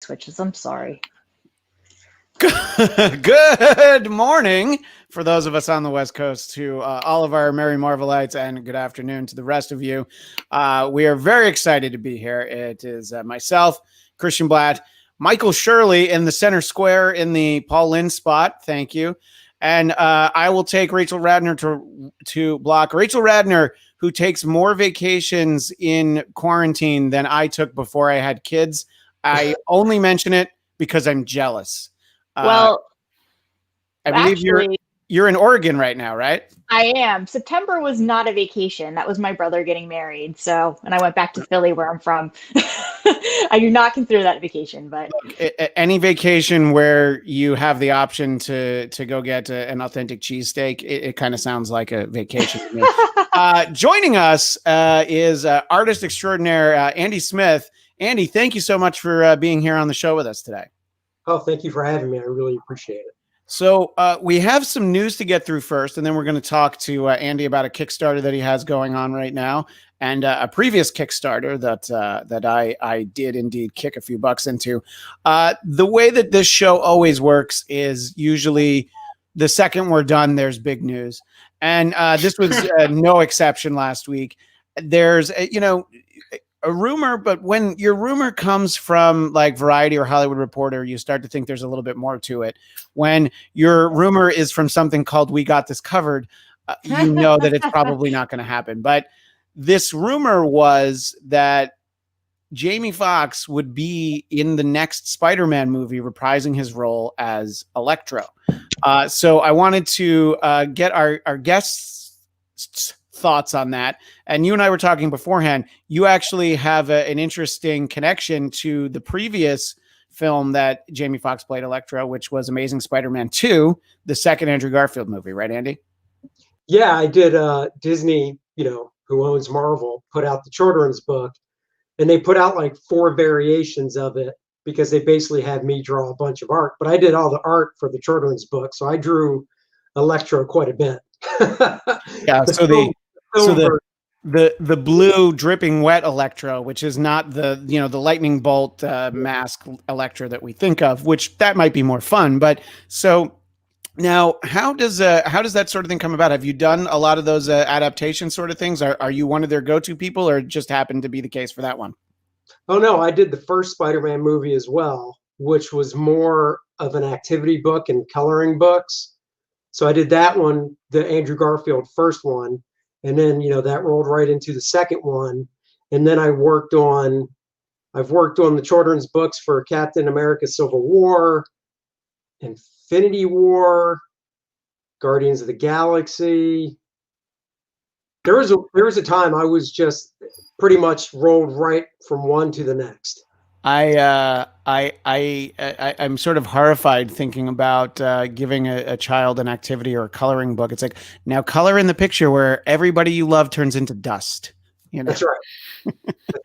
switches. I'm sorry. Good morning for those of us on the West Coast, to all of our Merry Marvelites, and good afternoon to the rest of you. We are very excited to be here. It is myself, Christian Blatt, Michael Shirley in the center square in the Paul Lynn spot. Thank you. And I will take Rachel Radner to block. Rachel Radner, who takes more vacations in quarantine than I took before I had kids. I only mention it because I'm jealous. Well, I believe you're in Oregon right now, right? I am. September was not a vacation. That was my brother getting married. And I went back to Philly, where I'm from. I do not consider that a vacation, but any vacation where you have the option to go get an authentic cheesesteak, it kind of sounds like a vacation to me. Joining us is artist extraordinaire Andy Smith. Andy, thank you so much for being here on the show with us today. Oh, thank you for having me. I really appreciate it. So we have some news to get through first, and then we're going to talk to Andy about a Kickstarter that he has going on right now, and a previous Kickstarter that I did indeed kick a few bucks into. The way that this show always works is usually the second we're done, there's big news. And this was no exception last week. There's, a rumor, but when your rumor comes from like Variety or Hollywood Reporter, you start to think there's a little bit more to it. When your rumor is from something called We Got This Covered, you know that it's probably not going to happen. But this rumor was that Jamie Foxx would be in the next Spider-Man movie, reprising his role as Electro. So I wanted to get our guests' thoughts on that. And you and I were talking beforehand. You actually have an interesting connection to the previous film that Jamie Foxx played Electro, which was Amazing Spider-Man 2, the second Andrew Garfield movie, right, Andy? Yeah, I did. Disney, who owns Marvel, put out the children's book, and they put out like 4 variations of it because they basically had me draw a bunch of art. But I did all the art for the children's book, so I drew Electro quite a bit. Yeah, the blue dripping wet Electro, which is not the lightning bolt mask Electro that we think of, which that might be more fun. But so now, how does that sort of thing come about? Have you done a lot of those adaptation sort of things? Are you one of their go-to people, or just happened to be the case for that one? Oh no, I did the first Spider-Man movie as well, which was more of an activity book and coloring books. So I did that one, the Andrew Garfield first one, and then that rolled right into the second one. And then I've worked on the children's books for Captain America: Civil War, Infinity War, Guardians of the Galaxy. There was a time I was just pretty much rolled right from one to the next. I'm sort of horrified thinking about giving a child an activity or a coloring book. It's like, now color in the picture where everybody you love turns into dust. That's right.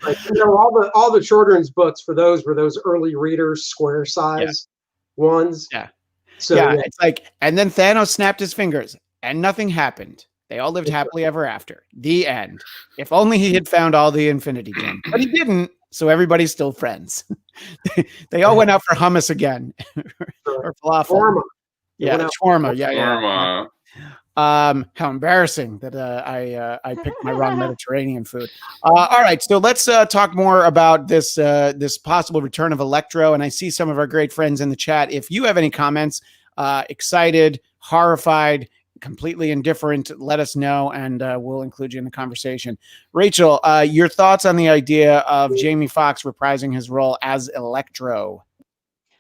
That's right. All the children's books for those were those early readers, square size ones. Yeah. So it's like, and then Thanos snapped his fingers and nothing happened. They all lived happily ever after. The end. If only he had found all the Infinity Gems, but he didn't. So everybody's still friends. They all went out for hummus again, or falafel. Shawarma. Shawarma. Yeah. How embarrassing that I picked my wrong Mediterranean food. All right, so let's talk more about this possible return of Electro. And I see some of our great friends in the chat. If you have any comments, excited, horrified, completely indifferent, let us know, and we'll include you in the conversation. Rachel, your thoughts on the idea of Jamie Foxx reprising his role as Electro?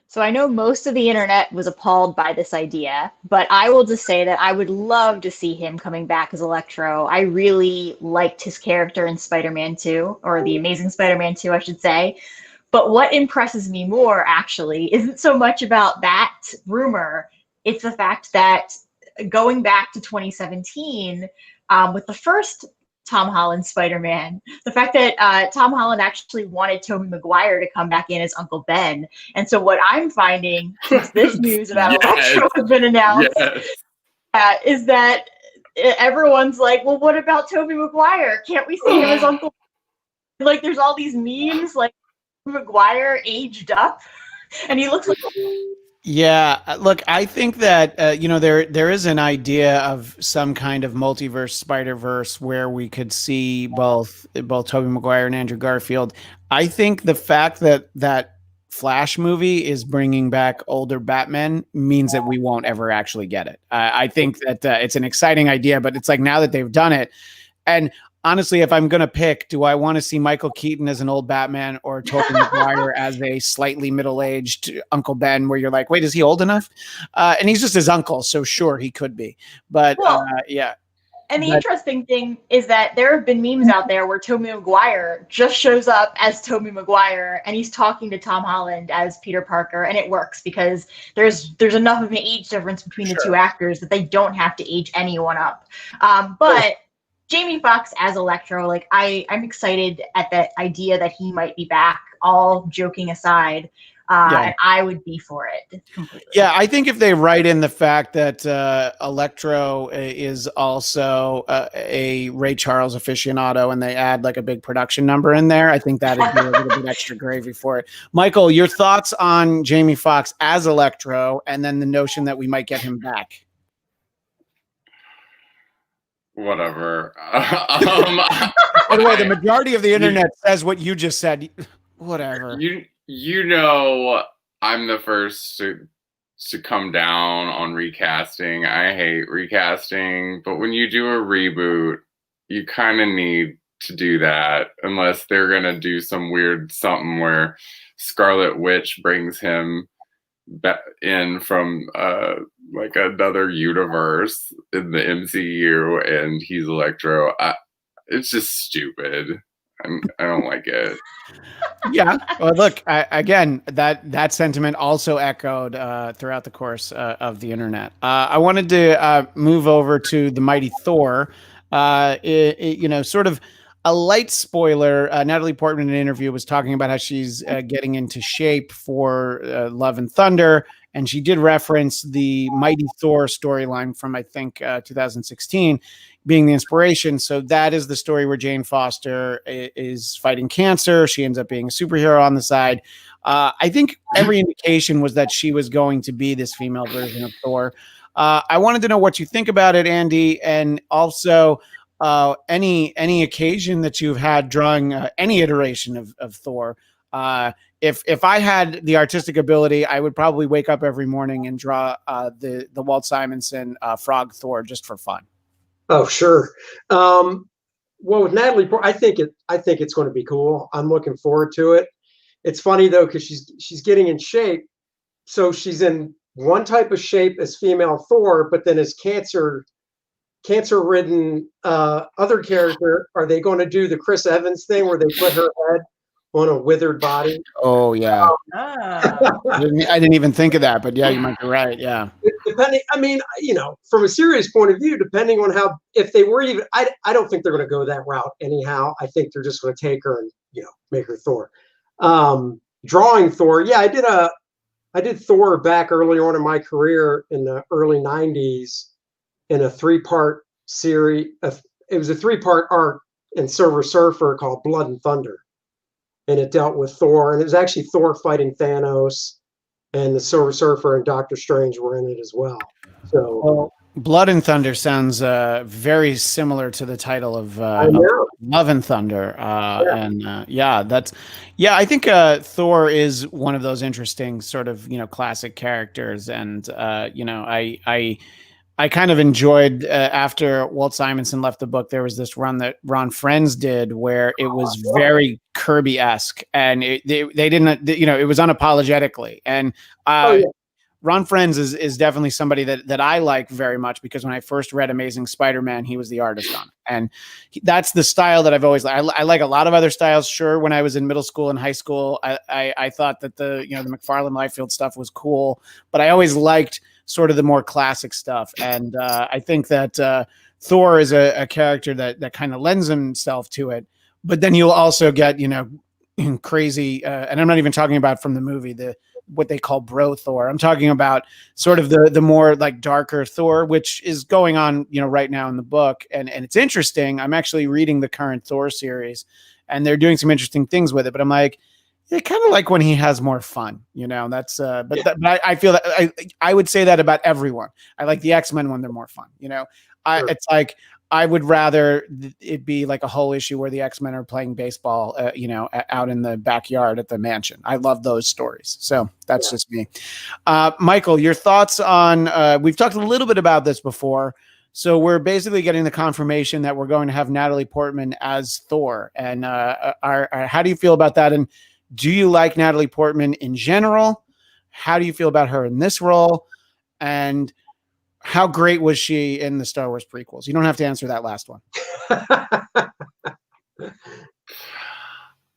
So I know most of the internet was appalled by this idea, but I will just say that I would love to see him coming back as Electro. I really liked his character in Spider-Man 2, or the Amazing Spider-Man 2, I should say. But what impresses me more, actually, isn't so much about that rumor. It's the fact that going back to 2017, with the first Tom Holland Spider-Man, the fact that Tom Holland actually wanted Tobey Maguire to come back in as Uncle Ben. And so what I'm finding since this news about Electro has been announced is that everyone's like, well, what about Tobey Maguire? Can't we see him as Uncle Ben? Like, there's all these memes, like, Maguire aged up. And he looks like Yeah, look, I think that there is an idea of some kind of multiverse Spider-Verse where we could see both Tobey Maguire and Andrew Garfield. I think the fact that that Flash movie is bringing back older Batman means that we won't ever actually get it. I think that it's an exciting idea, but it's like now that they've done it, and honestly, if I'm going to pick, do I want to see Michael Keaton as an old Batman or Tobey Maguire as a slightly middle-aged Uncle Ben, where you're like, wait, is he old enough? And he's just his uncle, so sure, he could be. But Well, yeah. and the interesting thing is that there have been memes out there where Tobey Maguire just shows up as Tobey Maguire and he's talking to Tom Holland as Peter Parker, and it works because there's enough of an age difference between the two actors that they don't have to age anyone up. But Jamie Foxx as Electro, like I'm excited at the idea that he might be back, all joking aside. And I would be for it completely. Yeah, I think if they write in the fact that Electro is also a Ray Charles aficionado and they add like a big production number in there, I think that would be a little bit extra gravy for it. Michael, your thoughts on Jamie Foxx as Electro and then the notion that we might get him back? Whatever. By the way, the majority of the internet says what you just said. Whatever. You know, I'm the first to come down on recasting. I hate recasting, but when you do a reboot, you kind of need to do that unless they're going to do some weird something where Scarlet Witch brings him in from like another universe in the MCU and he's Electro. It's just stupid. I don't like it. Yeah. Well, look, again, that sentiment also echoed throughout the course of the internet. I wanted to move over to the Mighty Thor. Sort of a light spoiler. Natalie Portman in an interview was talking about how she's getting into shape for Love and Thunder. And she did reference the Mighty Thor storyline from, I think, 2016 being the inspiration. So that is the story where Jane Foster is fighting cancer. She ends up being a superhero on the side. I think every indication was that she was going to be this female version of Thor. I wanted to know what you think about it, Andy, and also any occasion that you've had drawing any iteration of Thor. If I had the artistic ability, I would probably wake up every morning and draw the Walt Simonson Frog Thor just for fun. Oh, sure. Well, with Natalie, I think it's going to be cool. I'm looking forward to it. It's funny though because she's getting in shape, so she's in one type of shape as female Thor, but then as cancer-ridden other character, are they going to do the Chris Evans thing where they put her head on a withered body? Oh yeah. I didn't even think of that, but yeah, you might be right. Yeah. Depending, I mean, from a serious point of view, depending on if they were even, I don't think they're going to go that route anyhow. I think they're just going to take her and make her Thor. Drawing Thor, yeah, I did Thor back early on in my career in the early '90s in a 3-part series. It was a 3-part arc in Silver Surfer called Blood and Thunder. And it dealt with Thor, and it was actually Thor fighting Thanos, and the Silver Surfer and Doctor Strange were in it as well. So, Blood and Thunder sounds very similar to the title of Love and Thunder, I think Thor is one of those interesting sort of classic characters, and I kind of enjoyed after Walt Simonson left the book, there was this run that Ron Frenz did where it was very Kirby-esque and they didn't, it was unapologetically. And Ron Frenz is definitely somebody that I like very much because when I first read Amazing Spider-Man, he was the artist on it. And that's the style that I've always liked. I like a lot of other styles. Sure. When I was in middle school and high school, I thought that the McFarlane Liefeld stuff was cool, but I always liked sort of the more classic stuff. And I think that Thor is a character that kind of lends himself to it, but then you'll also get, crazy. And I'm not even talking about from the movie, what they call bro Thor. I'm talking about sort of the more like darker Thor, which is going on, right now in the book. And it's interesting. I'm actually reading the current Thor series and they're doing some interesting things with it, but I'm like, Yeah, kind of like when he has more fun, that's, but I feel that I would say that about everyone. I like the X-Men when they're more fun, Sure. it's like, I would rather it be like a whole issue where the X-Men are playing baseball, out in the backyard at the mansion. I love those stories. So that's just me. Michael, your thoughts on, we've talked a little bit about this before. So we're basically getting the confirmation that we're going to have Natalie Portman as Thor. And how do you feel about that? And do you like Natalie Portman in general? How do you feel about her in this role? And how great was she in the Star Wars prequels? You don't have to answer that last one.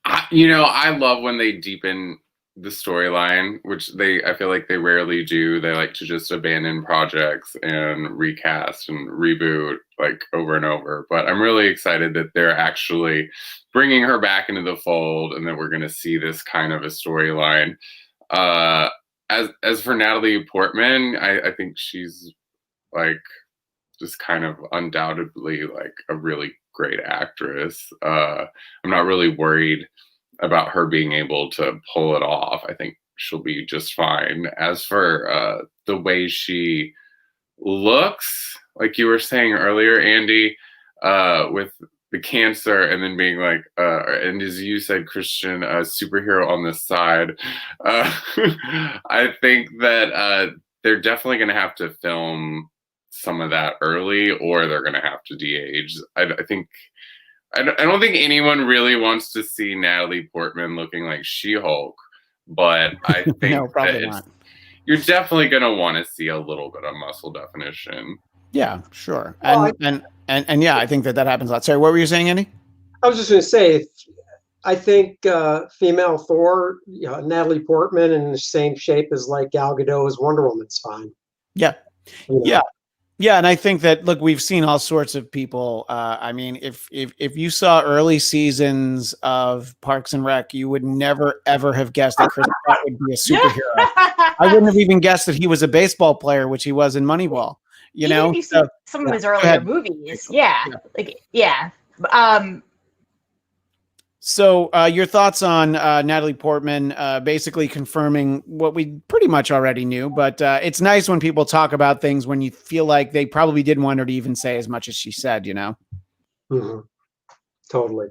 I love when they deepen the storyline, which I feel like they rarely do. They like to just abandon projects and recast and reboot like over and over. But I'm really excited that they're actually bringing her back into the fold, and that we're going to see this kind of a storyline. As for Natalie Portman, I think she's like just kind of undoubtedly like a really great actress. I'm not really worried about her being able to pull it off. I think she'll be just fine. As for the way she looks, like you were saying earlier, Andy, with the cancer, and then being like, and as you said, Christian, a superhero on the side, I think that they're definitely going to have to film some of that early, or they're going to have to de-age. I don't think anyone really wants to see Natalie Portman looking like She-Hulk, but I think No, probably not. You're definitely going to want to see a little bit of muscle definition. Yeah, sure. And yeah, I think that happens a lot. Sorry, what were you saying, Andy? I was just going to say, I think female Thor, Natalie Portman in the same shape as like Gal Gadot as Wonder Woman's fine. Yeah. Yeah, and I think that, look, we've seen all sorts of people. I mean, if you saw early seasons of Parks and Rec, you would never ever have guessed that Chris Pratt would be a superhero. I wouldn't have even guessed that he was a baseball player, which he was in Moneyball. Even if you see some of his earlier movies, So your thoughts on Natalie Portman basically confirming what we pretty much already knew, but it's nice when people talk about things when you feel like they probably didn't want her to even say as much as she said, Mm-hmm. Totally.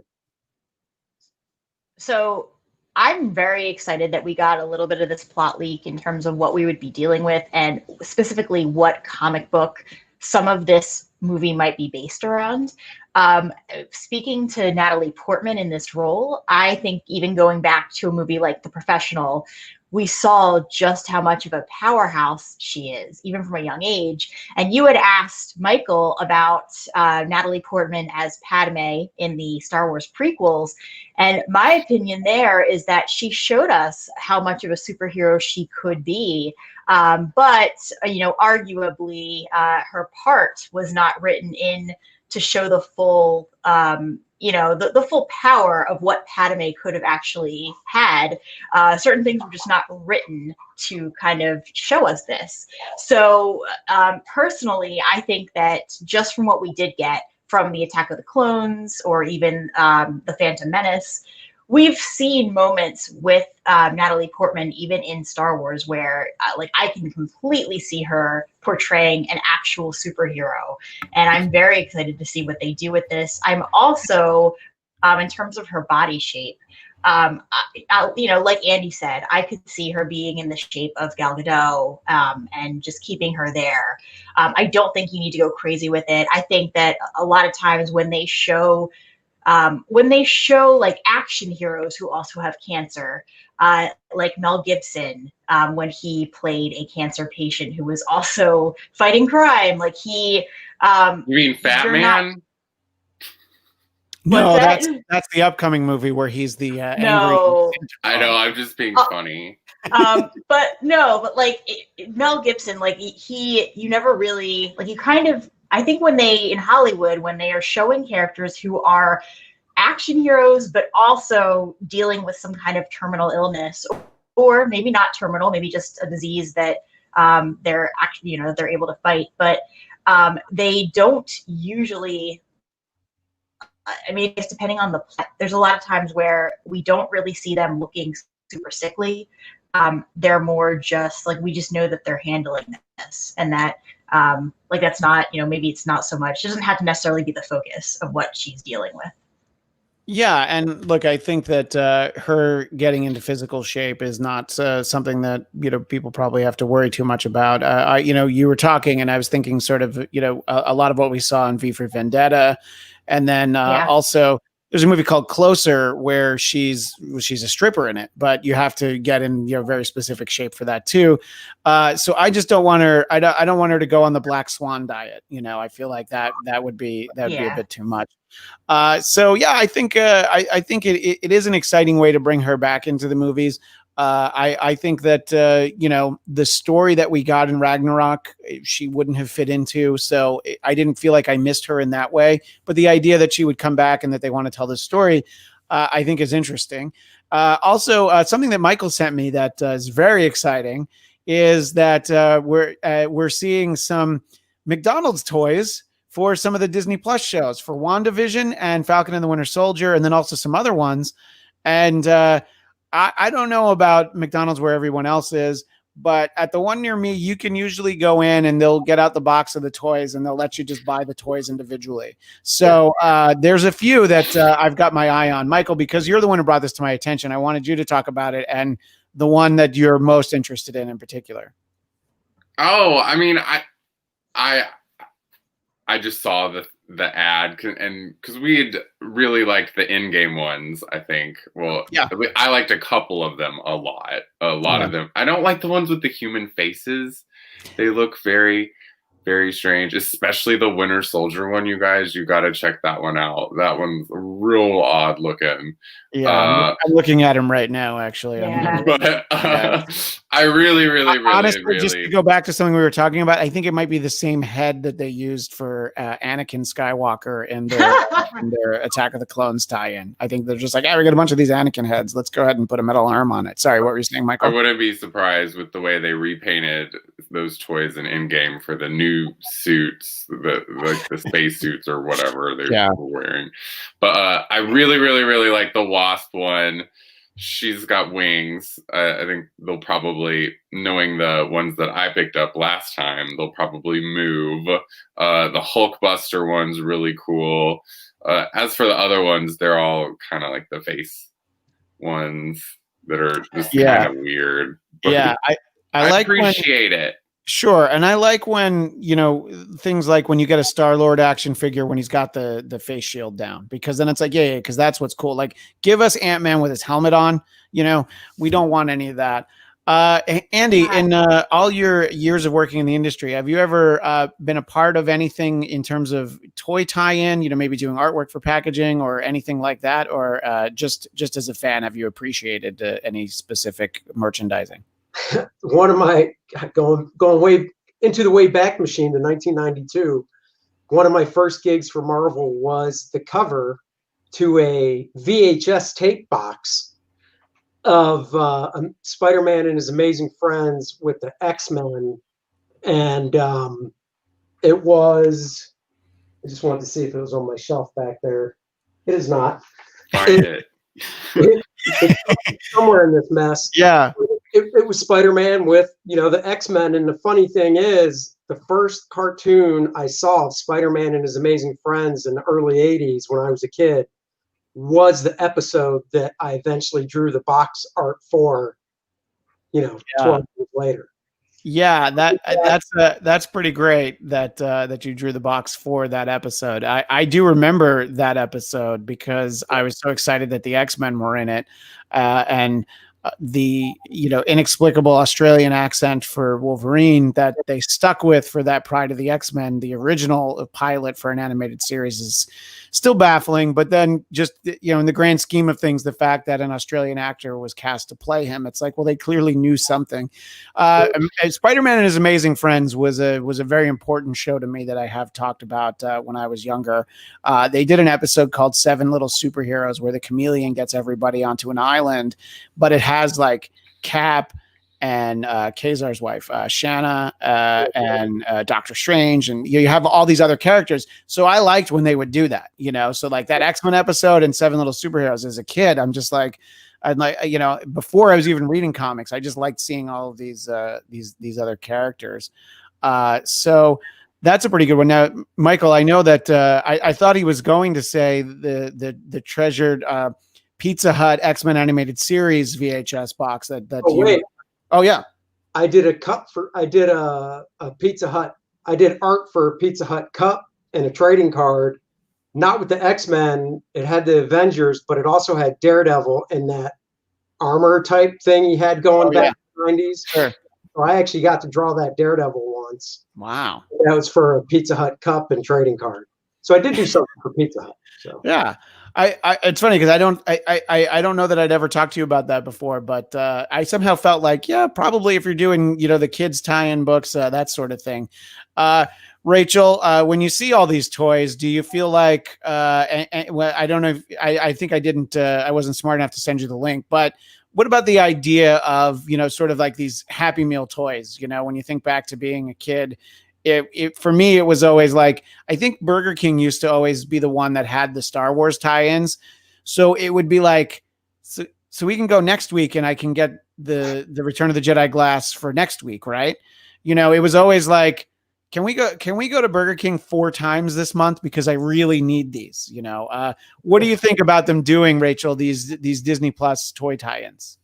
So I'm very excited that we got a little bit of this plot leak in terms of what we would be dealing with, and specifically what comic book some of this movie might be based around. Speaking to Natalie Portman in this role, I think even going back to a movie like The Professional, we saw just how much of a powerhouse she is, even from a young age. And you had asked Michael about Natalie Portman as Padme in the Star Wars prequels. And my opinion there is that she showed us how much of a superhero she could be. But arguably, her part was not written in to show the full, the full power of what Padme could have actually had. Certain things were just not written to kind of show us this. So personally, I think that just from what we did get from the Attack of the Clones, or even the Phantom Menace, we've seen moments with Natalie Portman, even in Star Wars, where I can completely see her portraying an actual superhero. And I'm very excited to see what they do with this. I'm also, in terms of her body shape, like Andy said, I could see her being in the shape of Gal Gadot, and just keeping her there. I don't think you need to go crazy with it. I think that a lot of times when they show like action heroes who also have cancer, like Mel Gibson, when he played a cancer patient who was also fighting crime, like he. You mean Fat Man? No, that's the upcoming movie where he's the angry. I know, I'm just being funny. But Mel Gibson, you never really you kind of. I think in Hollywood, when they are showing characters who are action heroes, but also dealing with some kind of terminal illness, or maybe not terminal, maybe just a disease that they're actually, they're able to fight, but they don't usually. I mean, it's depending on the plot. There's a lot of times where we don't really see them looking super sickly. They're more just like, we just know that they're handling this, and that like that's not, maybe it's not so much, it doesn't have to necessarily be the focus of what she's dealing with. Yeah, and look, I think that her getting into physical shape is not something that people probably have to worry too much about. You were talking, and I was thinking sort of a lot of what we saw in V for Vendetta, and then also there's a movie called Closer where she's a stripper in it, but you have to get in very specific shape for that too. So I just don't want her. I don't want her to go on the Black Swan diet. I feel like that would be a bit too much. So yeah, I think it is an exciting way to bring her back into the movies. I think that the story that we got in Ragnarok, she wouldn't have fit into, so I didn't feel like I missed her in that way. But the idea that she would come back and that they want to tell this story, I think is interesting. Also, something that Michael sent me that is very exciting is that we're seeing some McDonald's toys for some of the Disney Plus shows, for WandaVision and Falcon and the Winter Soldier, and then also some other ones. And I don't know about McDonald's where everyone else is, but at the one near me, you can usually go in and they'll get out the box of the toys and they'll let you just buy the toys individually. So there's a few that I've got my eye on. Michael, because you're the one who brought this to my attention, I wanted you to talk about it and the one that you're most interested in particular. Oh, I mean, I just saw the ad, and because we had really liked the in-game ones, I think. Well, yeah, I liked a couple of them a lot. A lot of them. I don't like the ones with the human faces. They look very, very strange, especially the Winter Soldier one. You guys, you got to check that one out. That one's real odd looking. Yeah, I'm looking at him right now, actually. Yeah. But I really, honestly, just to go back to something we were talking about, I think it might be the same head that they used for Anakin Skywalker in their Attack of the Clones tie-in. I think they're just like, we got a bunch of these Anakin heads. Let's go ahead and put a metal arm on it. Sorry, what were you saying, Michael? I wouldn't be surprised with the way they repainted those toys in in-game for the new suits, like the space suits or whatever they're wearing. But I really, really, really like the Wasp one. She's got wings. I think they'll probably, knowing the ones that I picked up last time, they'll probably move. The Hulkbuster one's really cool. As for the other ones, they're all kind of like the face ones that are just kind of weird. But yeah, I like appreciate it. Sure. And I like when, things like when you get a Star-Lord action figure when he's got the face shield down, because then it's like, because that's what's cool. Like, give us Ant-Man with his helmet on. We don't want any of that. Andy, in all your years of working in the industry, have you ever been a part of anything in terms of toy tie-in, maybe doing artwork for packaging or anything like that? Or just as a fan, have you appreciated any specific merchandising? One of my going way into the way back machine to 1992, one of my first gigs for Marvel was the cover to a VHS tape box of Spider-Man and his amazing friends with the X-Men, and it was, I just wanted to see if it was on my shelf back there. It is not. Find it's somewhere in this mess. Yeah. It was Spider-Man with, the X-Men. And the funny thing is, the first cartoon I saw of Spider-Man and his amazing friends in the early 80s when I was a kid was the episode that I eventually drew the box art for, 12 years later. Yeah, that's pretty great that you drew the box for that episode. I do remember that episode because I was so excited that the X-Men were in it, and the inexplicable Australian accent for Wolverine that they stuck with for that Pride of the X-Men, the original pilot for an animated series, is still baffling. But then just in the grand scheme of things, the fact that an Australian actor was cast to play him, it's like, well, they clearly knew something. Spider-Man and His Amazing Friends was a very important show to me that I have talked about when I was younger. They did an episode called Seven Little Superheroes where the chameleon gets everybody onto an island, but it has like Cap and Kazar's wife, Shanna, and Doctor Strange, and you have all these other characters. So I liked when they would do that, so like that X-Men episode and Seven Little Superheroes as a kid, I'm just like, And like, before I was even reading comics, I just liked seeing all of these other characters. So that's a pretty good one. Now, Michael, I know that I thought he was going to say the treasured Pizza Hut X-Men animated series VHS box that Oh, wait. Oh yeah. I did a Pizza Hut. I did art for a Pizza Hut cup and a trading card, not with the X-Men. It had the Avengers, but it also had Daredevil and that armor type thing he had going back in the 90s. Sure. So I actually got to draw that Daredevil once. Wow. That was for a Pizza Hut cup and trading card. So I did do something for Pizza Hut. So yeah. It's funny because I don't know that I'd ever talked to you about that before, but I somehow felt like, yeah, probably if you're doing, the kids tie-in books, that sort of thing. Rachel, when you see all these toys, do you feel like, well, I don't know if I think I wasn't smart enough to send you the link, but what about the idea of, sort of like these Happy Meal toys, when you think back to being a kid? For me, it was always like, I think Burger King used to always be the one that had the Star Wars tie-ins. So it would be like, so we can go next week and I can get the Return of the Jedi glass for next week. Right. It was always like, can we go to Burger King 4 times this month? Because I really need these, what do you think about them doing, Rachel, these Disney Plus toy tie-ins?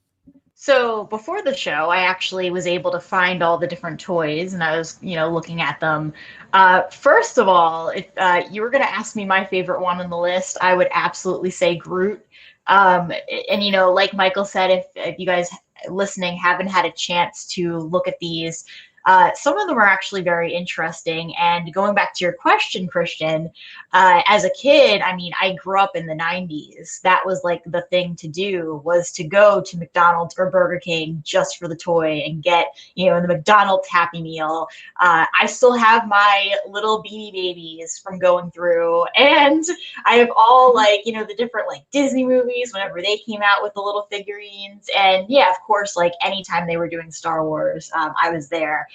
So before the show, I actually was able to find all the different toys, and I was, looking at them. First of all, if you were going to ask me my favorite one on the list, I would absolutely say Groot. And like Michael said, if you guys listening haven't had a chance to look at these, some of them are actually very interesting. And going back to your question, Christian, as a kid, I grew up in the 90s. That was like the thing to do, was to go to McDonald's or Burger King just for the toy and get, the McDonald's Happy Meal. I still have my little Beanie Babies from going through, and I have all the different Disney movies whenever they came out with the little figurines. And yeah, of course, anytime they were doing Star Wars, I was there.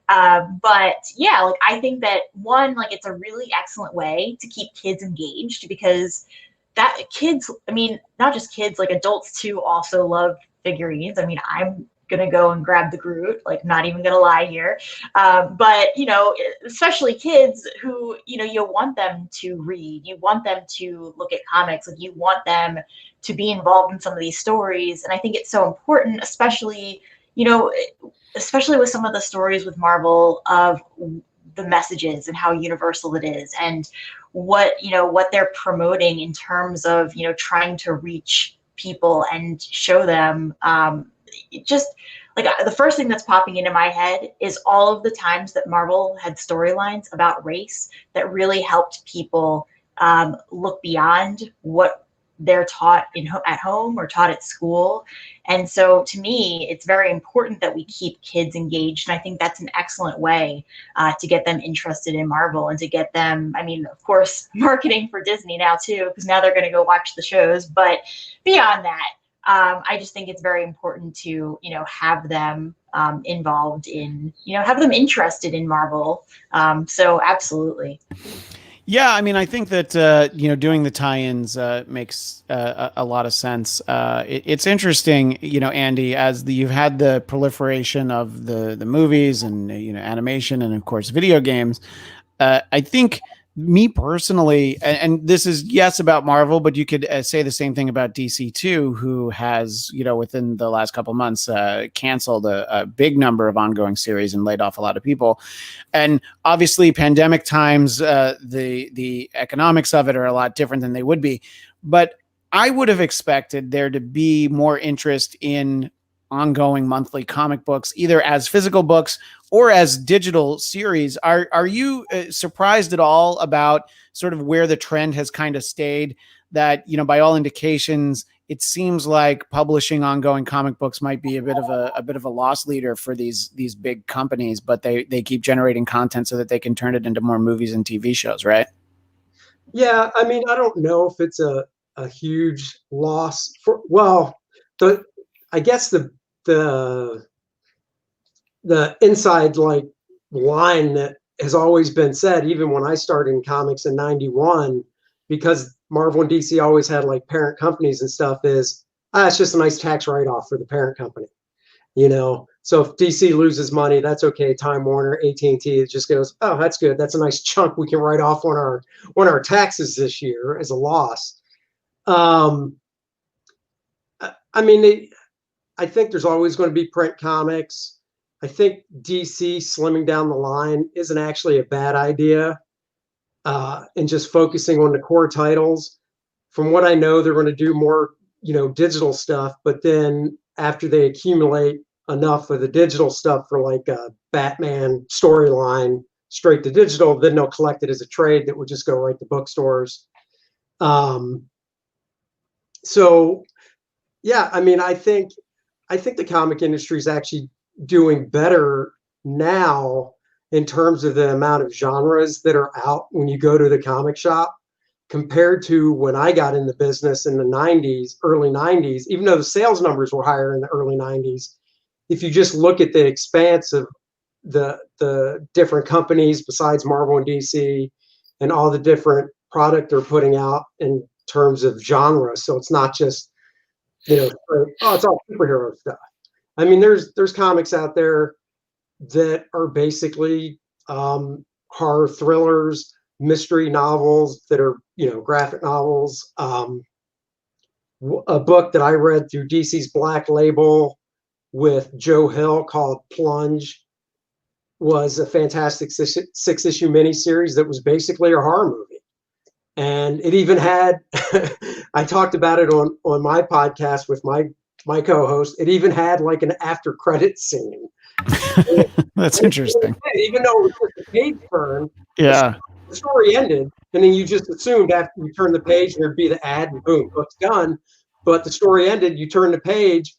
But yeah, I think that one, it's a really excellent way to keep kids engaged, because that kids, not just kids, adults too also love figurines. I'm gonna go and grab the Groot, not even gonna lie here. But especially kids who, you want them to read, you want them to look at comics, you want them to be involved in some of these stories. And I think it's so important, especially with some of the stories with Marvel, of the messages and how universal it is, and what they're promoting in terms of, trying to reach people and show them, just the first thing that's popping into my head is all of the times that Marvel had storylines about race that really helped people look beyond what they're taught at home or taught at school. And so to me, it's very important that we keep kids engaged. And I think that's an excellent way to get them interested in Marvel, and to get them, of course, marketing for Disney now too, because now they're going to go watch the shows. But beyond that, I just think it's very important to, have them involved in, have them interested in Marvel. So absolutely. Yeah, I think that doing the tie-ins makes a lot of sense. It's interesting, Andy, as you've had the proliferation of the movies and animation and of course video games. I think me personally, and this is about Marvel, but you could say the same thing about DC too, who has within the last couple months canceled a big number of ongoing series and laid off a lot of people. And obviously pandemic times, the economics of it are a lot different than they would be, but I would have expected there to be more interest in ongoing monthly comic books, either as physical books or as digital series. Are you surprised at all about sort of where the trend has kind of stayed? That, by all indications, it seems like publishing ongoing comic books might be a bit of a loss leader for these big companies, but they keep generating content so that they can turn it into more movies and TV shows, right? Yeah, I don't know if it's a huge loss for, I guess the inside line that has always been said, even when I started in comics in '91, because Marvel and DC always had parent companies and stuff, is It's just a nice tax write-off for the parent company. So if DC loses money, that's okay. Time Warner, AT&T, it just goes, oh, that's good. That's a nice chunk we can write off on our taxes this year as a loss. I mean, I think there's always going to be print comics. I think DC slimming down the line isn't actually a bad idea, and just focusing on the core titles. From what I know, they're going to do more, digital stuff, but then after they accumulate enough of the digital stuff for like a Batman storyline straight to digital, then they'll collect it as a trade that would just go right to bookstores. So yeah, I mean, I think the comic industry is actually doing better now in terms of the amount of genres that are out when you go to the comic shop, compared to when I got in the business in the 90s, early 90s. Even though the sales numbers were higher in the early 90s, if you just look at the expanse of the different companies besides Marvel and DC and all the different product they're putting out in terms of genre, so it's not just, it's all superhero stuff. I mean, there's comics out there that are basically horror thrillers, mystery novels that are, graphic novels. A book that I read through DC's Black Label with Joe Hill called Plunge was a fantastic 6-issue miniseries that was basically a horror movie. And it even had, I talked about it on my podcast with my co-host, it even had like an after credits scene. That's interesting. Even though it was just a page turn, yeah, the story ended, and then you just assumed after you turn the page there'd be the ad and boom, book's done. But the story ended, you turn the page,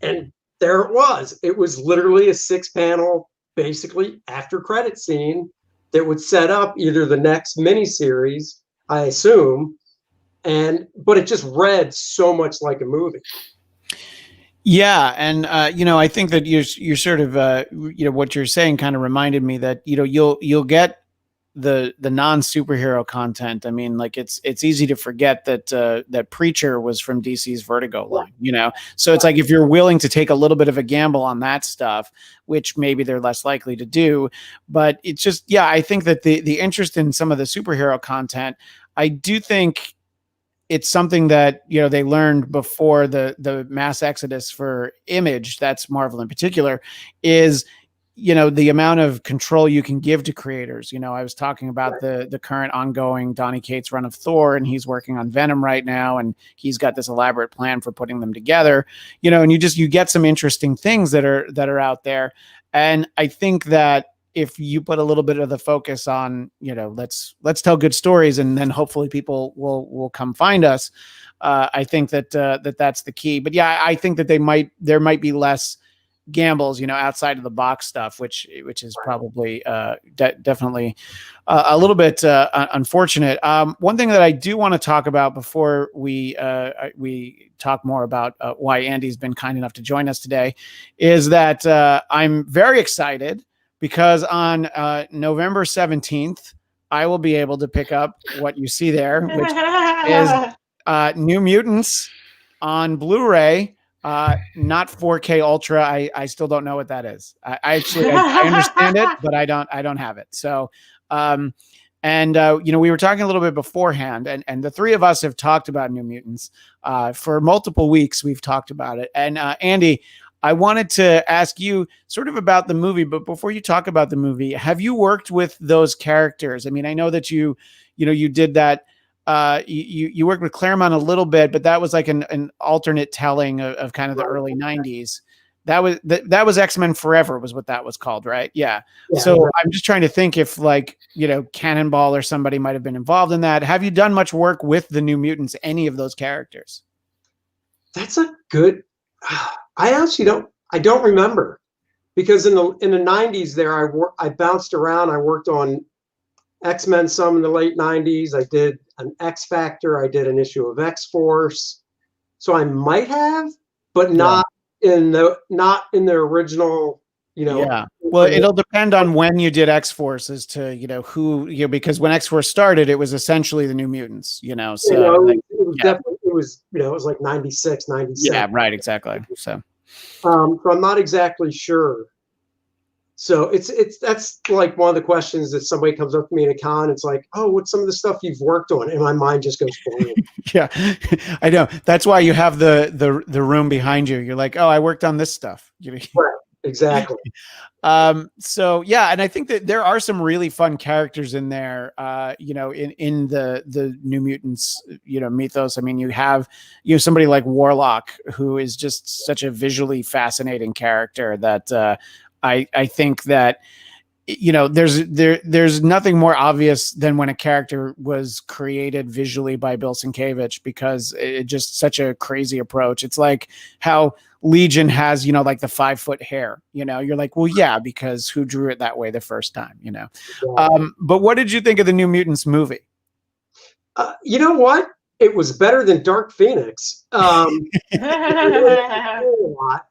and there it was. It was literally a 6-panel, basically after credit scene that would set up either the next miniseries, I assume, but it just read so much like a movie. Yeah, and I think that you're sort of what you're saying kind of reminded me that you'll get the non-superhero content. I mean, like it's easy to forget that Preacher was from DC's Vertigo line, so it's like if you're willing to take a little bit of a gamble on that stuff, which maybe they're less likely to do, but it's just, I think that the interest in some of the superhero content, I do think it's something that, they learned before the mass exodus for Image, that's Marvel in particular, is, the amount of control you can give to creators. I was talking about the current ongoing Donny Cates run of Thor, and he's working on Venom right now, and he's got this elaborate plan for putting them together, and you get some interesting things that are out there. And I think that if you put a little bit of the focus on, let's tell good stories, and then hopefully people will come find us. I think that's the key. But yeah, I think that there might be less gambles, outside of the box stuff, which is probably definitely a little bit unfortunate. One thing that I do want to talk about before we talk more about why Andy's been kind enough to join us today is that I'm very excited because on November 17th, I will be able to pick up what you see there, which is New Mutants on Blu-ray. Not 4K Ultra. I still don't know what that is. I understand it, but I don't have it. So, we were talking a little bit beforehand, and the three of us have talked about New Mutants for multiple weeks. We've talked about it, and Andy, I wanted to ask you sort of about the movie, but before you talk about the movie, have you worked with those characters? I mean, I know that you did that. You worked with Claremont a little bit, but that was like an alternate telling of kind of the early 90s. That was X-Men Forever was what that was called, right? Yeah. So I'm just trying to think if Cannonball or somebody might have been involved in that. Have you done much work with the New Mutants, any of those characters? That's a good, I actually don't remember, because in the 90s there, I bounced around. I worked on X-Men some in the late 90s. I did an X Factor. I did an issue of X-Force. So I might have, but not in the original, Yeah. Well, it'll depend on when you did X-Force as to, who, because when X-Force started, it was essentially the New Mutants, so it was was, it was like 96, 97. Yeah, right, exactly. So I'm not exactly sure. So that's like one of the questions that somebody comes up to me in a con. It's like, oh, what's some of the stuff you've worked on? And my mind just goes blank. yeah, I know. That's why you have the room behind you. You're like, oh, I worked on this stuff. Right, exactly. So yeah, and I think that there are some really fun characters in there, in the New Mutants, mythos. I mean, you have somebody like Warlock, who is just such a visually fascinating character that I think that there's nothing more obvious than when a character was created visually by Bill Sienkiewicz, because it's just such a crazy approach. It's like how Legion has, like the 5-foot hair, you're like, well, yeah, because who drew it that way the first time, But what did you think of the New Mutants movie? You know what? It was better than Dark Phoenix. That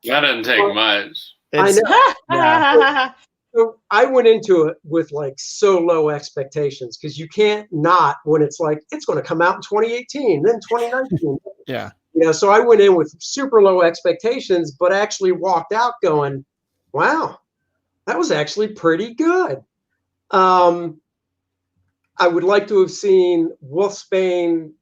doesn't take much. I know. Yeah. So I went into it with like so low expectations, because you can't not, when it's like, it's going to come out in 2018, then 2019. Yeah. So I went in with super low expectations, but actually walked out going, wow, that was actually pretty good. I would like to have seen Wolfsbane's,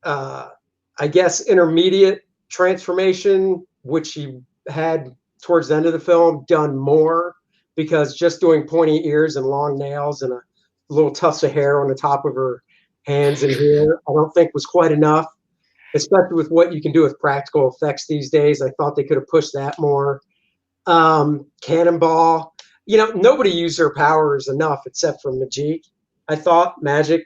I guess, intermediate transformation, which he had towards the end of the film, done more, because just doing pointy ears and long nails and a little tufts of hair on the top of her hands and hair, I don't think was quite enough, especially with what you can do with practical effects these days. I thought they could have pushed that more. Cannonball, nobody used their powers enough except for Magik. I thought Magik.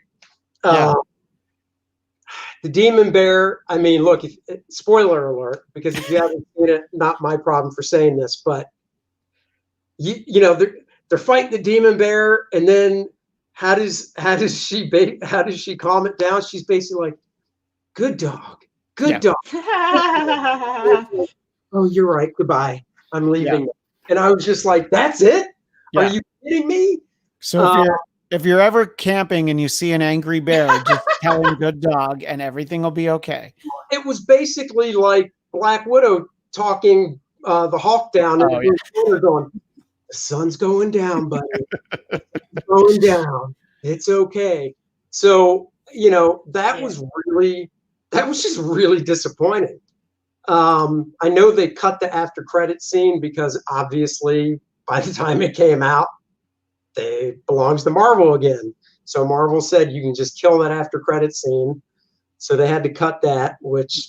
The Demon Bear, I mean, look, spoiler alert, because if you haven't seen it, not my problem for saying this, but they're fighting the Demon Bear, and then how does she calm it down? She's basically like, good dog. Dog. Oh, you're right. Goodbye. I'm leaving. Yeah. And I was just like, that's it? Yeah. Are you kidding me? So if you're ever camping and you see an angry bear, just tell him good dog and everything will be okay. It was basically like Black Widow talking the Hulk down and going, the sun's going down, buddy. It's going down. It's okay. So, that was just really disappointing. I know they cut the after credit scene because obviously by the time it came out, it belongs to Marvel again. So Marvel said you can just kill that after credit scene. So they had to cut that, which.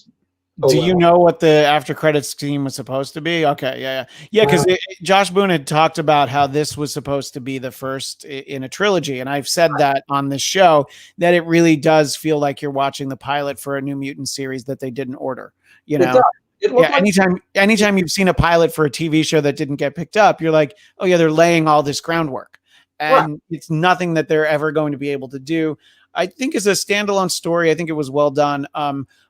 Do you know what the after credits scene was supposed to be? Okay. Yeah. Because Josh Boone had talked about how this was supposed to be the first in a trilogy. And I've said that on this show, that it really does feel like you're watching the pilot for a New Mutant series that they didn't order, anytime you've seen a pilot for a TV show that didn't get picked up, you're like, oh yeah, they're laying all this groundwork. And it's nothing that they're ever going to be able to do. I think as a standalone story, I think it was well done.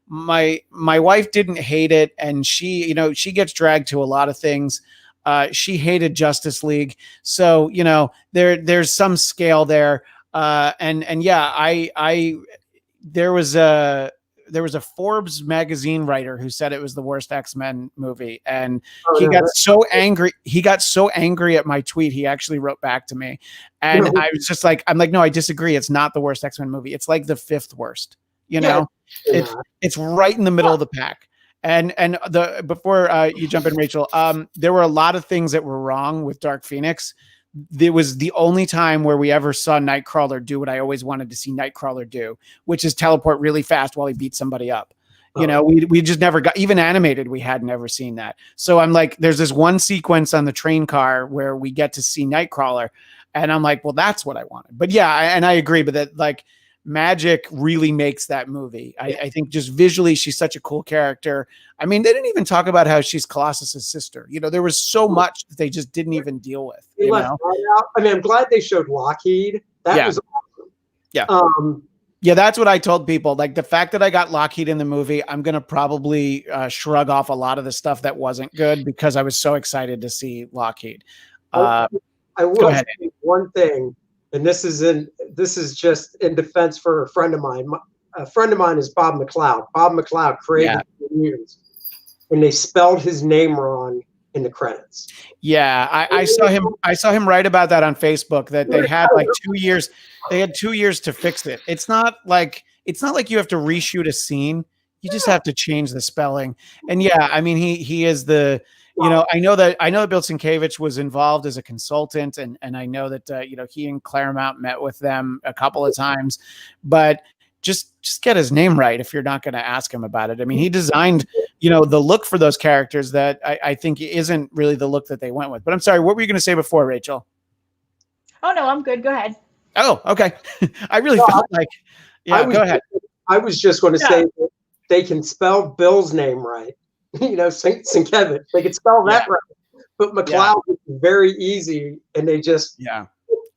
My wife didn't hate it, and she gets dragged to a lot of things. She hated Justice League, so there's some scale there. There was a Forbes magazine writer who said it was the worst X-Men movie. And he got so angry. He got so angry at my tweet. He actually wrote back to me. And I was just like, no, I disagree. It's not the worst X-Men movie. It's like the 5th worst, it's right in the middle of the pack. And before you jump in, Rachel, there were a lot of things that were wrong with Dark Phoenix. There was the only time where we ever saw Nightcrawler do what I always wanted to see Nightcrawler do, which is teleport really fast while he beats somebody up. We just never got, even animated, we had never seen that. So I'm like, there's this one sequence on the train car where we get to see Nightcrawler, and I'm like, well, that's what I wanted. But yeah, and I agree, but that, like, Magik really makes that movie. I think just visually, she's such a cool character. I mean, they didn't even talk about how she's Colossus's sister. There was so much that they just didn't even deal with. I mean, I'm glad they showed Lockheed. That was awesome. Yeah. Yeah, that's what I told people. Like, the fact that I got Lockheed in the movie, I'm going to probably shrug off a lot of the stuff that wasn't good because I was so excited to see Lockheed. I will say one thing, and this is just in defense for a friend of mine. a friend of mine is Bob McLeod. Bob McLeod created the Mutants, and they spelled his name wrong in the credits. Yeah, I saw him. I saw him write about that on Facebook. That they had like 2 years. They had 2 years to fix it. It's not like you have to reshoot a scene. You just have to change the spelling. And yeah, I mean, he is the. You know, I know that Bill Sienkiewicz was involved as a consultant, and I know that you know, he and Claremont met with them a couple of times, but just get his name right if you're not going to ask him about it. I mean, he designed, you know, the look for those characters that I think isn't really the look that they went with. But I'm sorry, what were you going to say before, Rachel? Oh no, I'm good. Go ahead. Oh, okay. I really felt like, yeah, go ahead. I was just going to say that they can spell Bill's name right. You know, Sienkiewicz, they could spell that right. But McLeod is very easy, and they just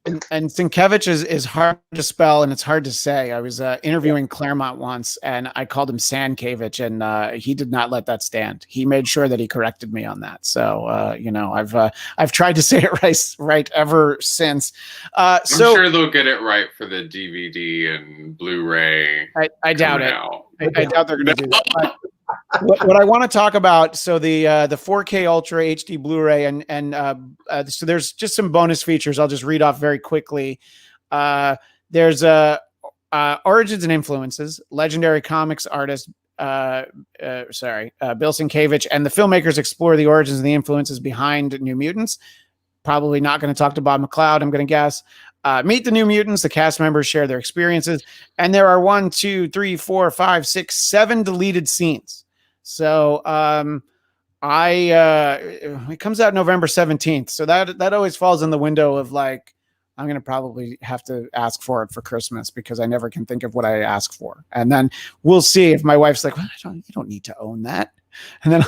And Sienkiewicz is hard to spell and it's hard to say. I was interviewing Claremont once, and I called him Sankiewicz, and he did not let that stand. He made sure that he corrected me on that. So you know, I've tried to say it right ever since. I'm sure they'll get it right for the DVD and Blu-ray. I doubt it. I doubt they're going to do that. But what I want to talk about, so the 4K Ultra HD Blu-ray, and so there's just some bonus features. I'll just read off very quickly. There's Origins and Influences, legendary comics artist, Bill Sienkiewicz, and the filmmakers explore the origins and the influences behind New Mutants. Probably not going to talk to Bob McLeod, I'm going to guess. Meet the New Mutants. The cast members share their experiences, and there are 1, 2, 3, 4, 5, 6, 7 deleted scenes. So it comes out November 17th. So that always falls in the window of like, I'm going to probably have to ask for it for Christmas because I never can think of what I ask for. And then we'll see if my wife's like, well, you don't need to own that. And then,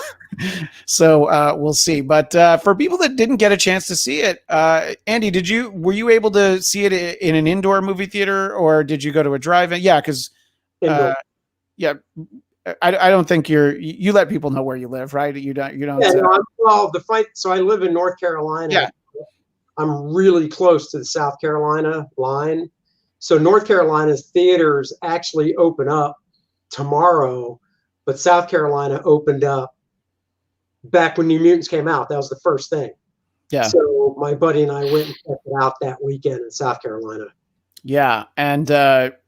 so we'll see. But for people that didn't get a chance to see it, Andy, were you able to see it in an indoor movie theater, or did you go to a drive-in? Yeah, because I don't think you let people know where you live, right? You don't. Yeah, no, so I live in North Carolina. Yeah. I'm really close to the South Carolina line. So North Carolina's theaters actually open up tomorrow, but South Carolina opened up back when New Mutants came out. That was the first thing. Yeah. So my buddy and I went and checked it out that weekend in South Carolina. Yeah. And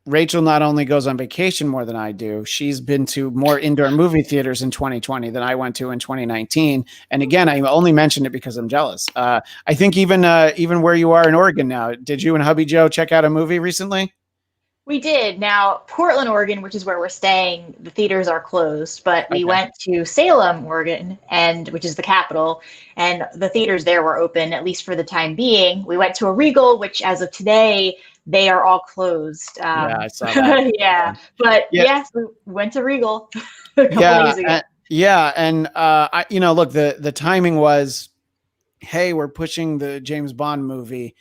Rachel not only goes on vacation more than I do, she's been to more indoor movie theaters in 2020 than I went to in 2019. And again, I only mentioned it because I'm jealous. I think even where you are in Oregon now, did you and hubby Joe check out a movie recently? We did. Now, Portland, Oregon, which is where we're staying, the theaters are closed, but we went to Salem, Oregon, which is the capital, and the theaters there were open, at least for the time being. We went to a Regal, which as of today, they are all closed. Yeah, I saw that. Yeah. But yes, we went to Regal a couple days ago. Look, the timing was, hey, we're pushing the James Bond movie.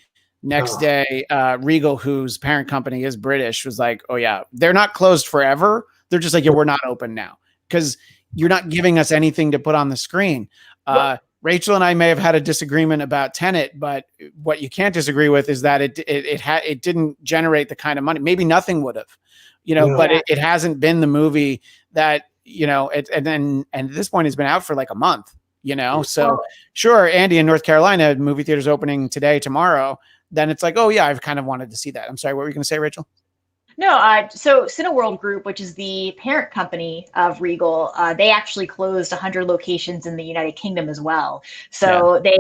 Next day, Regal, whose parent company is British, was like, oh yeah, they're not closed forever. They're just like, yeah, we're not open now because you're not giving us anything to put on the screen. Rachel and I may have had a disagreement about Tenet, but what you can't disagree with is that it didn't generate the kind of money. Maybe nothing would have, but it hasn't been the movie that, and at this point it's been out for like a month, So sure, Andy, in North Carolina, movie theaters opening today, tomorrow. Then it's like, oh yeah, I've kind of wanted to see that. I'm sorry, what were you going to say, Rachel? No, so Cineworld Group, which is the parent company of Regal, they actually closed 100 locations in the United Kingdom as well. So they're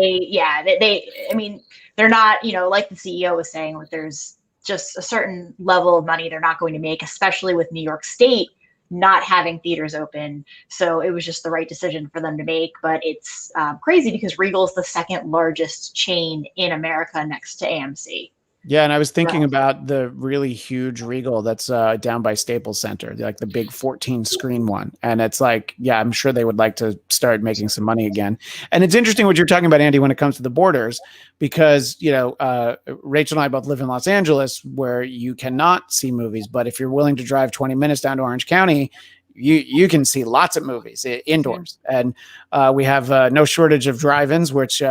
not, like the CEO was saying, there's just a certain level of money they're not going to make, especially with New York State not having theaters open. So it was just the right decision for them to make. But it's crazy because Regal is the second largest chain in America next to AMC. Yeah, and I was thinking about the really huge Regal that's down by Staples Center, like the big 14-screen one. And it's like, yeah, I'm sure they would like to start making some money again. And it's interesting what you're talking about, Andy, when it comes to the borders, because, Rachel and I both live in Los Angeles where you cannot see movies. But if you're willing to drive 20 minutes down to Orange County, you can see lots of movies indoors. And we have no shortage of drive-ins, which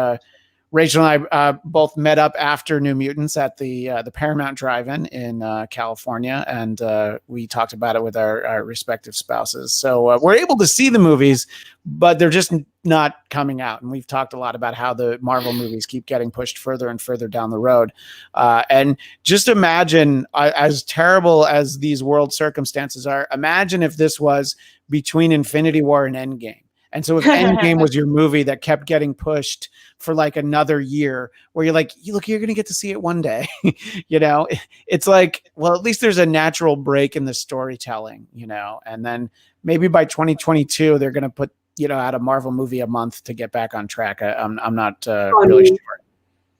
Rachel and I both met up after New Mutants at the Paramount Drive-In in California, and we talked about it with our respective spouses. So we're able to see the movies, but they're just not coming out. And we've talked a lot about how the Marvel movies keep getting pushed further and further down the road. And just imagine, as terrible as these world circumstances are, imagine if this was between Infinity War and Endgame. And so if Endgame was your movie that kept getting pushed for like another year, where you're like, look, you're going to get to see it one day, it's like, well, at least there's a natural break in the storytelling, and then maybe by 2022, they're going to put, out a Marvel movie a month to get back on track. I'm not really sure.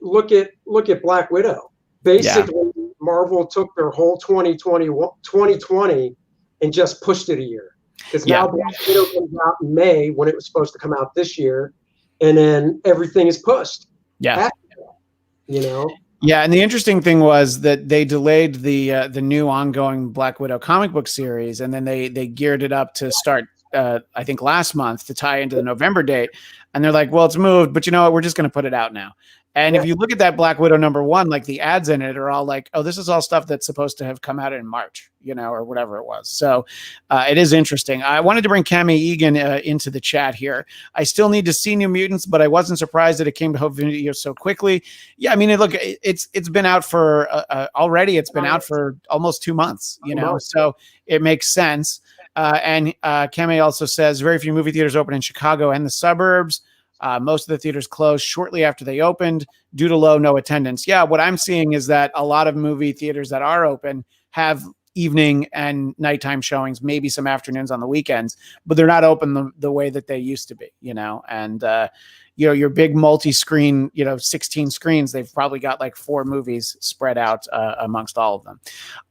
Look at Black Widow. Basically, Marvel took their whole 2020 and just pushed it a year. Because now Black Widow comes out in May when it was supposed to come out this year, and then everything is pushed. Yeah. Yeah, and the interesting thing was that they delayed the new ongoing Black Widow comic book series, and then they geared it up to start, I think, last month to tie into the November date. And they're like, well, it's moved, but you know what? We're just going to put it out now. And if you look at that Black Widow #1, like the ads in it are all like, oh, this is all stuff that's supposed to have come out in March, or whatever it was. So it is interesting. I wanted to bring Cami Egan into the chat here. I still need to see New Mutants, but I wasn't surprised that it came to home video so quickly. Yeah, I mean, look, it's been out for already. It's been out for almost 2 months, so it makes sense. And Cami also says very few movie theaters open in Chicago and the suburbs. Most of the theaters closed shortly after they opened due to no attendance. Yeah, what I'm seeing is that a lot of movie theaters that are open have evening and nighttime showings, maybe some afternoons on the weekends, but they're not open the way that they used to be, and your big multi-screen, 16 screens, they've probably got like 4 movies spread out amongst all of them.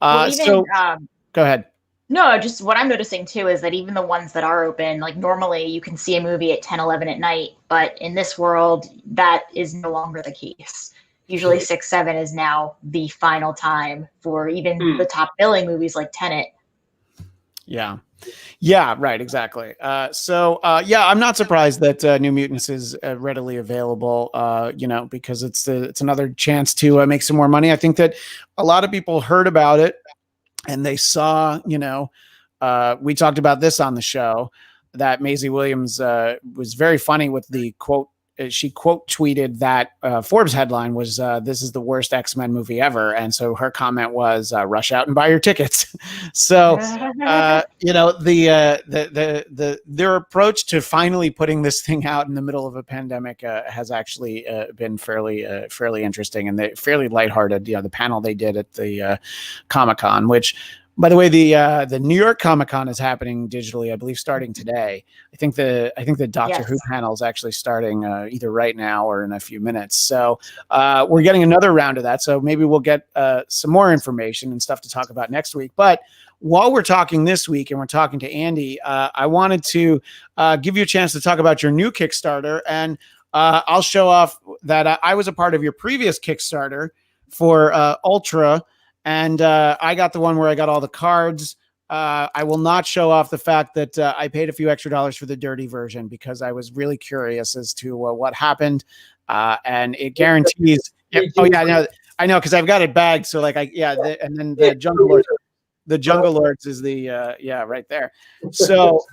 Go ahead. No, just what I'm noticing too is that even the ones that are open, like normally you can see a movie at 10, 11 at night, but in this world, that is no longer the case. Usually 6, 7 is now the final time for even the top billing movies like Tenet. Yeah. Yeah, right. Exactly. I'm not surprised that New Mutants is readily available, because it's another chance to make some more money. I think that a lot of people heard about it and they saw, we talked about this on the show, that Maisie Williams was very funny with the quote. She quote tweeted that Forbes headline was, "This is the worst X-Men movie ever." And so her comment was, "Rush out and buy your tickets." So, their approach to finally putting this thing out in the middle of a pandemic has actually been fairly interesting, and fairly lighthearted. The panel they did at the Comic-Con, which, by the way, the New York Comic-Con is happening digitally, I believe, starting today. I think the Doctor Who panel is actually starting either right now or in a few minutes. So we're getting another round of that. So maybe we'll get some more information and stuff to talk about next week. But while we're talking this week and we're talking to Andy, I wanted to give you a chance to talk about your new Kickstarter. And I'll show off that I was a part of your previous Kickstarter for Ultra. And I got the one where I got all the cards. I will not show off the fact that I paid a few extra dollars for the dirty version because I was really curious as to what happened. And it guarantees. I know because I've got it bagged. So and then the Jungle Lords. The Jungle Lords is the right there. So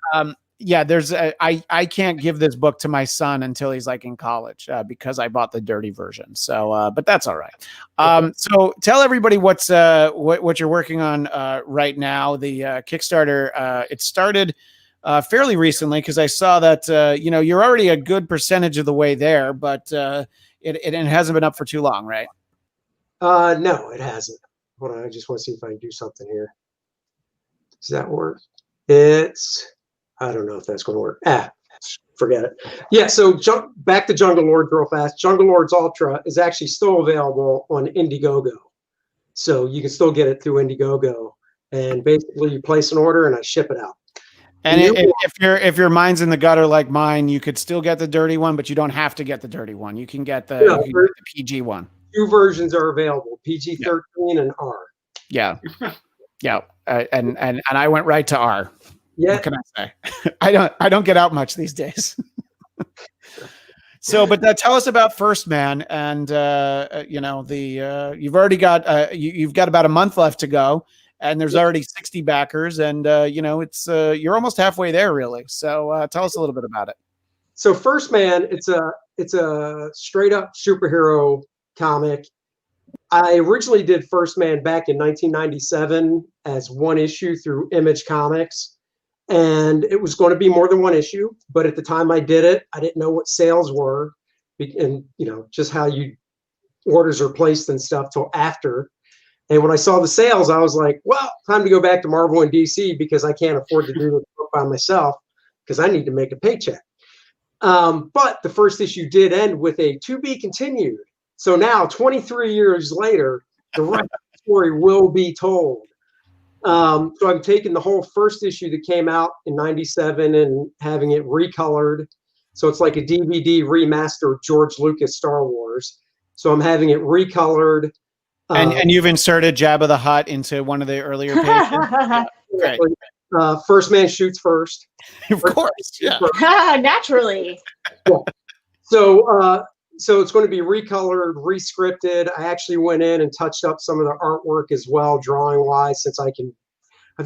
there's I can't give this book to my son until he's like in college because I bought the dirty version. So but that's all right. So tell everybody what you're working on right now. The Kickstarter it started fairly recently because I saw that you're already a good percentage of the way there, but it hasn't been up for too long, right? No, it hasn't. Hold on, I just want to see if I can do something here. Does that work? I don't know if that's going to work. Forget it. Yeah, so jump back to Jungle Lords real fast. Jungle Lords Ultra is actually still available on Indiegogo. So you can still get it through Indiegogo. And basically you place an order and I ship it out. And if your mind's in the gutter like mine, you could still get the dirty one, but you don't have to get the dirty one. You can get the PG one. 2 versions are available, PG-13 and R. Yeah. Yeah. And I went right to R. Yeah. What can I say? I don't get out much these days. So, but tell us about First Man, and you know you've already got you've got about a month left to go, and there's already 60 backers, and you know it's you're almost halfway there, really. So, tell us a little bit about it. So First Man, it's a straight up superhero comic. I originally did First Man back in 1997 as one issue through Image Comics, and it was going to be more than one issue. But at the time I did it, I didn't know what sales were, and you know just how orders are placed and stuff till after. And when I saw the sales, I was like, well, time to go back to Marvel and DC because I can't afford to do this book by myself because I need to make a paycheck. But the first issue did end with a to be continued. So now, 23 years later, the rest of the story will be told. So I'm taking the whole first issue that came out in '97 and having it recolored. So it's like a DVD remaster of George Lucas Star Wars. So I'm having it recolored. And you've inserted Jabba the Hutt into one of the earlier pages. Right. First Man shoots first. Of course, yeah. Naturally. Yeah. So it's going to be recolored, rescripted. I actually went in and touched up some of the artwork as well, drawing wise, since I've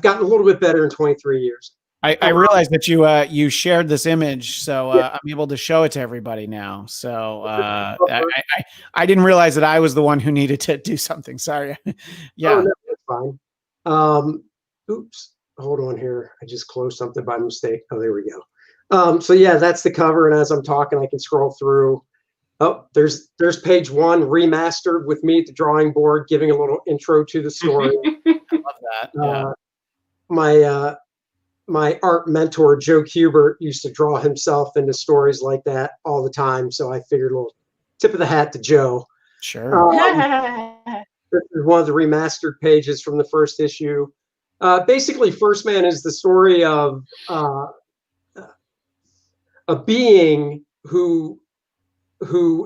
gotten a little bit better in 23 years. I realized that you shared this image, so I'm able to show it to everybody now. So I didn't realize that I was the one who needed to do something. Sorry. Yeah. Oh, no, that's fine. Oops. Hold on here. I just closed something by mistake. Oh, there we go. So yeah, that's the cover. And as I'm talking, I can scroll through. Oh, there's page 1 remastered with me at the drawing board, giving a little intro to the story. I love that. Yeah. My art mentor, Joe Kubert, used to draw himself into stories like that all the time. So I figured a little tip of the hat to Joe. Sure. This is one of the remastered pages from the first issue. Basically, First Man is the story of a being who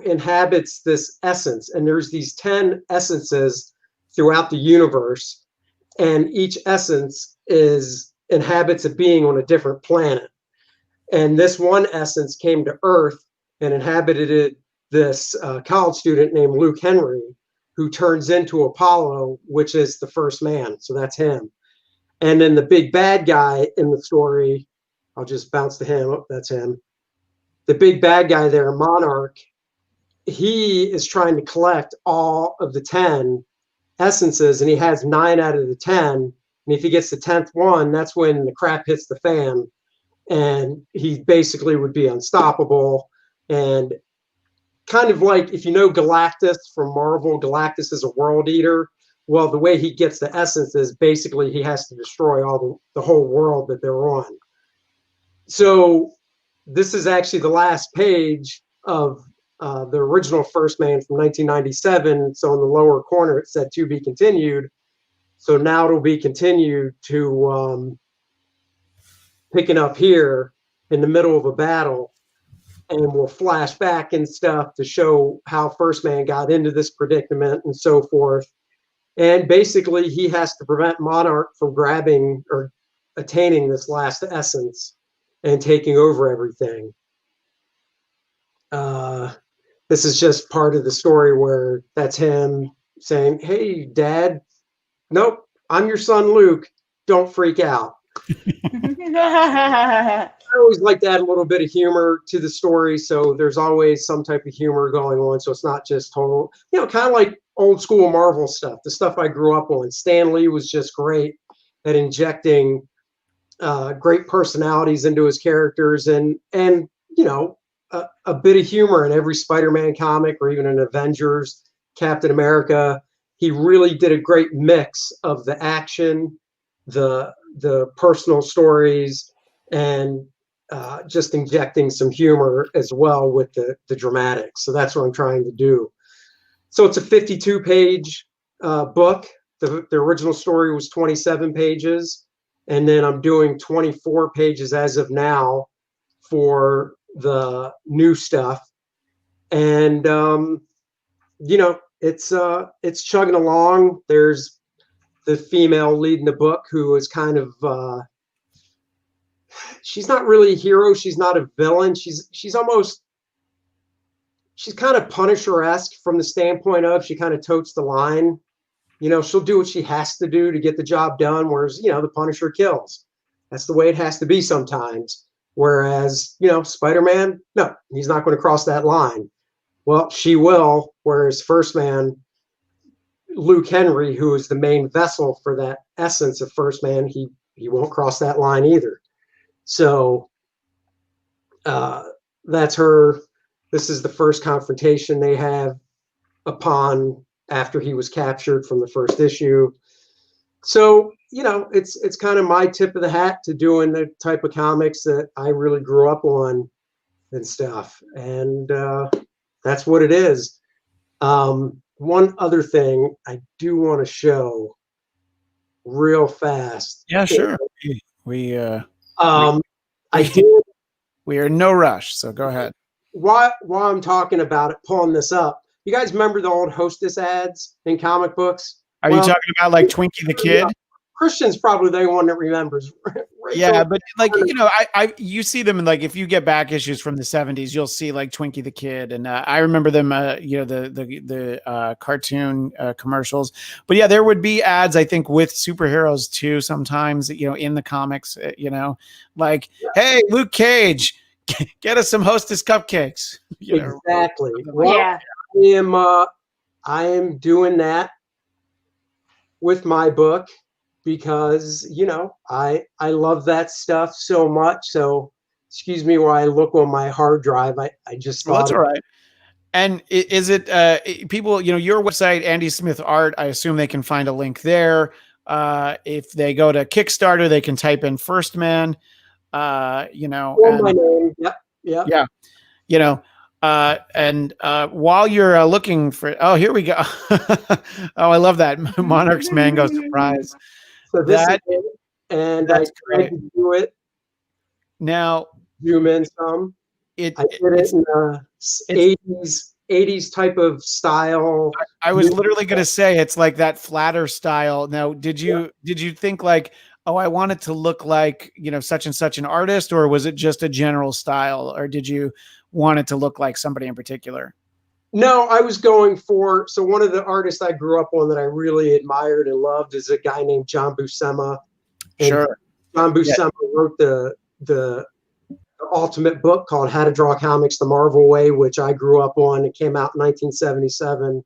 inhabits this essence, and there's these 10 essences throughout the universe, and each essence inhabits a being on a different planet. And this one essence came to Earth and inhabited this college student named Luke Henry, who turns into Apollo, which is the First Man. So that's him. And then the big bad guy in the story, I'll just bounce to him. Oh, that's him. The big bad guy there, Monarch, he is trying to collect all of the 10 essences, and he has 9 out of the 10. And if he gets the 10th one, that's when the crap hits the fan. And he basically would be unstoppable. And kind of like, if you know Galactus from Marvel, Galactus is a world eater. Well, the way he gets the essence is basically he has to destroy the whole world that they're on. So this is actually the last page of the original First Man from 1997. So in the lower corner, it said to be continued. So now it'll be continued to picking up here in the middle of a battle. And we'll flash back and stuff to show how First Man got into this predicament and so forth. And basically, he has to prevent Monarch from grabbing or attaining this last essence and taking over everything. This is just part of the story where that's him saying, hey, Dad, nope, I'm your son, Luke. Don't freak out. I always like to add a little bit of humor to the story. So there's always some type of humor going on. So it's not just total, kind of like old school Marvel stuff, the stuff I grew up on. Stan Lee was just great at injecting great personalities into his characters and a bit of humor in every Spider-Man comic or even in Avengers, Captain America. He really did a great mix of the action, the personal stories, and just injecting some humor as well with the dramatics. So that's what I'm trying to do. So it's a 52-page book. The original story was 27 pages. And then I'm doing 24 pages as of now for the new stuff. And, it's chugging along. There's the female leading the book who is kind of, she's not really a hero. She's not a villain. She's almost she's kind of Punisher-esque from the standpoint of she kind of totes the line. You know, she'll do what she has to do to get the job done, whereas, you know, the Punisher kills. That's the way it has to be sometimes. Whereas, you know, Spider-Man, no, he's not going to cross that line. Well, she will, whereas First Man, Luke Henry, who is the main vessel for that essence of First Man, he won't cross that line either. So that's her. This is the first confrontation they have upon after he was captured from the first issue. So, you know, it's kind of my tip of the hat to doing the type of comics that I really grew up on and stuff. And that's what it is. One other thing I do want to show real fast. Yeah, sure. We I did. We are in no rush, so go ahead. While I'm talking about it, pulling this up, you guys remember the old Hostess ads in comic books? Are you talking about like Twinkie the Kid? Christian's probably the one that remembers. Yeah, but like, you know, you see them in, like, if you get back issues from the 70s, you'll see like Twinkie the Kid, and I remember them, you know, the cartoon commercials. But yeah, there would be ads, I think, with superheroes too sometimes, you know, in the comics, you know, like, hey, Luke Cage, get us some Hostess cupcakes. You know? Exactly. Well, Yeah. I am doing that with my book because, you know, I love that stuff so much. So excuse me while I look on my hard drive. I just thought that's all right. And is it people, you know, your website, Andy Smith Art, I assume they can find a link there. If they go to Kickstarter, they can type in First Man, you know, my name. Yep. Yeah, you know, and while you're looking for, oh, here we go. Oh, I love that Monarch's Mango Surprise. So this is it, and I tried to do it. Now, zoom in some. I did it in 80s type of style. I was literally going to say it's like that flatter style. Now, did you think like, oh, I want it to look like, you know, such and such an artist, or was it just a general style, or did you want it to look like somebody in particular? No, I was going for, so one of the artists I grew up on that I really admired and loved is a guy named John Buscema. And sure. John Buscema wrote the ultimate book called How to Draw Comics the Marvel Way, which I grew up on. It came out in 1977. It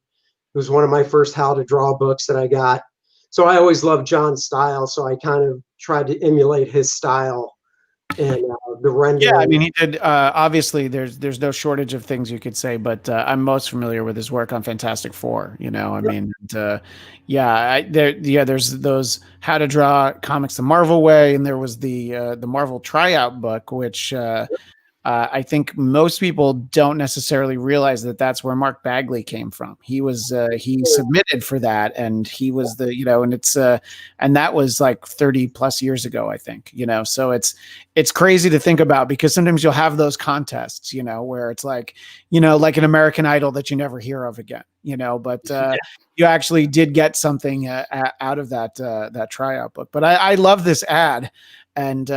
was one of my first How to Draw books that I got. So I always loved John's style. So I kind of tried to emulate his style and the rendering. Yeah, I mean, he did. Obviously, there's no shortage of things you could say, but I'm most familiar with his work on Fantastic Four. You know, I mean, there's those How to Draw Comics the Marvel Way, and there was the Marvel Tryout book, which I think most people don't necessarily realize that that's where Mark Bagley came from. He was he submitted for that, and he was the, you know, and it's and that was like 30 plus years ago, I think, you know. So it's crazy to think about, because sometimes you'll have those contests, you know, where it's like, you know, like an American Idol that you never hear of again, you know, but you actually did get something out of that tryout book. But I love this ad, and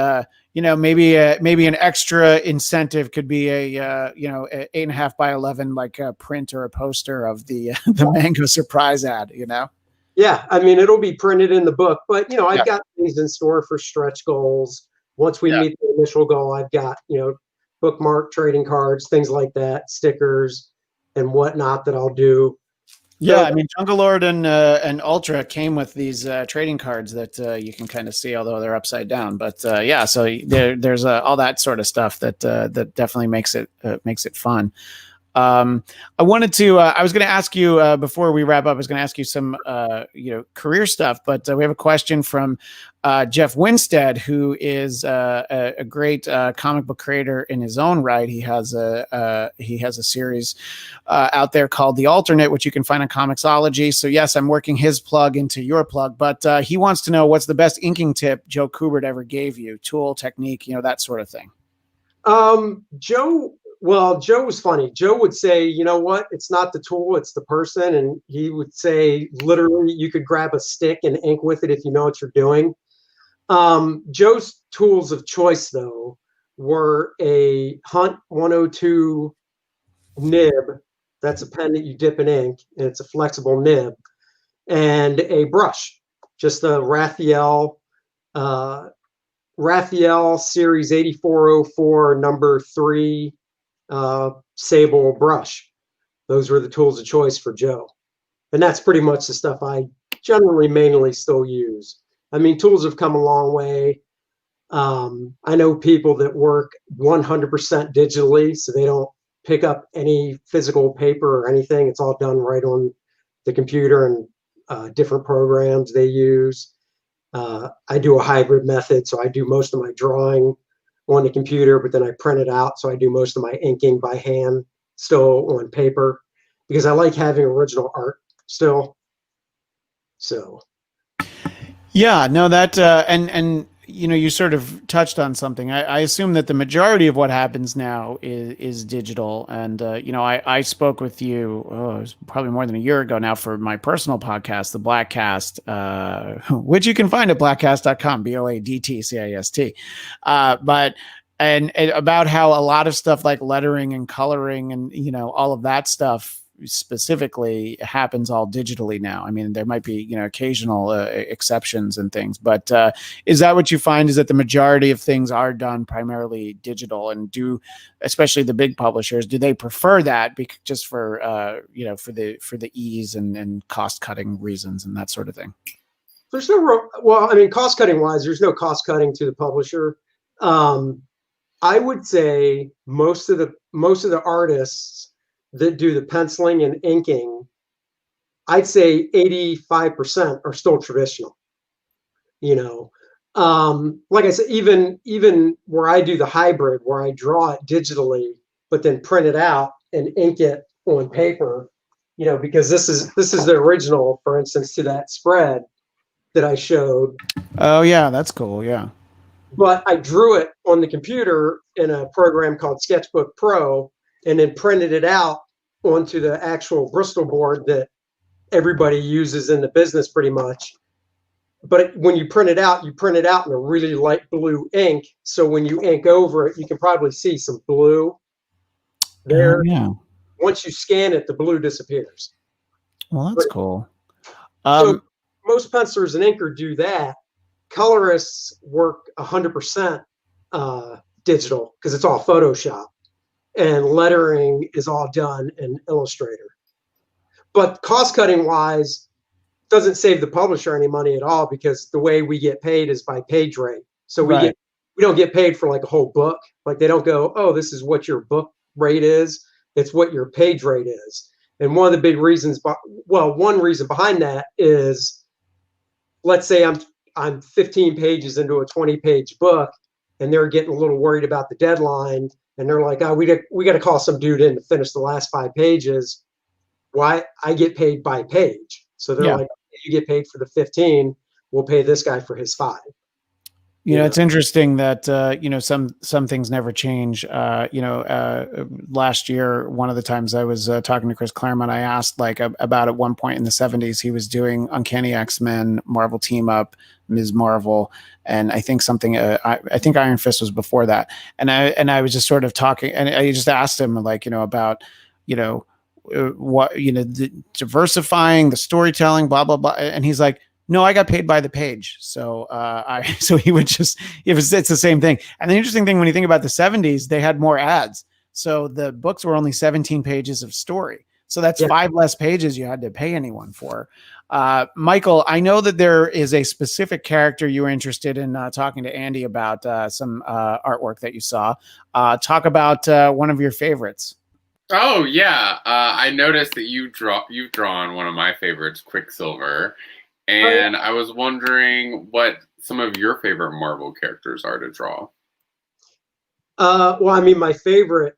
you know, maybe an extra incentive could be a you know, 8.5 by 11 like a print or a poster of the Mango Surprise ad. You know. Yeah, I mean, it'll be printed in the book, but, you know, I've got things in store for stretch goals. Once we meet the initial goal, I've got, you know, bookmark trading cards, things like that, stickers and whatnot that I'll do. Yeah, I mean, Jungle Lord and Ultra came with these trading cards that you can kind of see, although they're upside down. But yeah, so there's all that sort of stuff that definitely makes it fun. I wanted to. I was going to ask you before we wrap up. I was going to ask you some you know, career stuff, but we have a question from Jeff Winstead, who is a great comic book creator in his own right. He has a series out there called The Alternate, which you can find on Comixology. So yes, I'm working his plug into your plug, but he wants to know what's the best inking tip Joe Kubert ever gave you, tool, technique, you know, that sort of thing. Joe was funny. Joe would say, you know what, it's not the tool, it's the person. And he would say, literally, you could grab a stick and ink with it if you know what you're doing. Joe's tools of choice, though, were a Hunt 102 nib That's a pen that you dip in ink, and it's a flexible nib, and a brush, just a Raphael Series 8404 number 3 sable brush. Those were the tools of choice for Joe. And that's pretty much the stuff I generally mainly still use. I mean, tools have come a long way. I know people that work 100% digitally, so they don't pick up any physical paper or anything. It's all done right on the computer and different programs they use. I do a hybrid method, so I do most of my drawing on the computer, but then I print it out. So I do most of my inking by hand, still on paper, because I like having original art still. So. Yeah, no, that and you know, you sort of touched on something. I assume that the majority of what happens now is digital. And you know, I spoke with you, it was probably more than a year ago now, for my personal podcast, the Blackcast, which you can find at blackcast.com, BLADTCAST. But about how a lot of stuff like lettering and coloring and, you know, all of that stuff specifically happens all digitally now. I mean, there might be, you know, occasional exceptions and things, but is that what you find, is that the majority of things are done primarily digital? And especially the big publishers, do they prefer that just for you know, for the ease and cost cutting reasons and that sort of thing? There's no well, I mean, cost cutting wise, there's no cost cutting to the publisher. I would say most of the artists that do the penciling and inking, I'd say 85% are still traditional. You know, like I said, even where I do the hybrid, where I draw it digitally, but then print it out and ink it on paper, you know, because this is the original, for instance, to that spread that I showed. Oh yeah, that's cool. Yeah. But I drew it on the computer in a program called Sketchbook Pro, and then printed it out onto the actual Bristol board that everybody uses in the business pretty much. But when you print it out in a really light blue ink. So when you ink over it, you can probably see some blue there. Yeah. Once you scan it, the blue disappears. Well, that's cool. So most pencilers and inker do that. Colorists work 100% digital because it's all Photoshop. And lettering is all done in Illustrator. But cost cutting wise, doesn't save the publisher any money at all, because the way we get paid is by page rate. So we don't get paid for like a whole book. Like they don't go, oh, this is what your book rate is. It's what your page rate is. And one of the big reasons, one reason behind that is, let's say I'm 15 pages into a 20-page book, and they're getting a little worried about the deadline. And they're like, oh, we got to call some dude in to finish the last 5 pages. Why? I get paid by page. So they're like, you get paid for the 15. We'll pay this guy for his 5. You know, it's interesting that, you know, some things never change. You know, last year, one of the times I was talking to Chris Claremont, I asked like about at one point in the 70s, he was doing Uncanny X-Men, Marvel Team Up, Ms. Marvel, and I think something, I think Iron Fist was before that. And I was just sort of talking, and I just asked him like, you know, about, you know, what, you know, the diversifying the storytelling, blah, blah, blah. And he's like, no, I got paid by the page. So so he would just, it's the same thing. And the interesting thing, when you think about the 70s, they had more ads. So the books were only 17 pages of story. So that's 5 less pages you had to pay anyone for. Michael, I know that there is a specific character you were interested in talking to Andy about, some artwork that you saw. Talk about one of your favorites. Oh yeah, I noticed that you've drawn one of my favorites, Quicksilver, and I was wondering what some of your favorite Marvel characters are to draw. Well, I mean, my favorite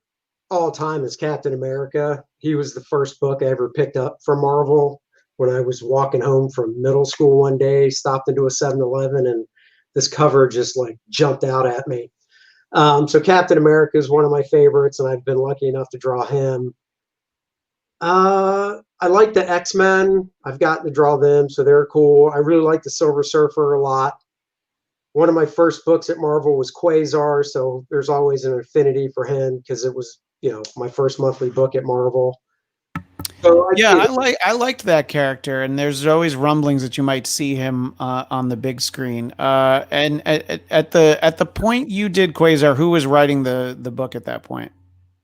all time is Captain America. He was the first book I ever picked up from Marvel when I was walking home from middle school one day, stopped into a 7-Eleven, and this cover just like jumped out at me. So Captain America is one of my favorites, and I've been lucky enough to draw him. I like the X-Men. I've gotten to draw them, so they're cool. I really like the Silver Surfer a lot. One of my first books at Marvel was Quasar, so there's always an affinity for him because it was, you know, my first monthly book at Marvel. So Yeah, I liked that character, and there's always rumblings that you might see him on the big screen. And at the point you did Quasar, who was writing the book at that point?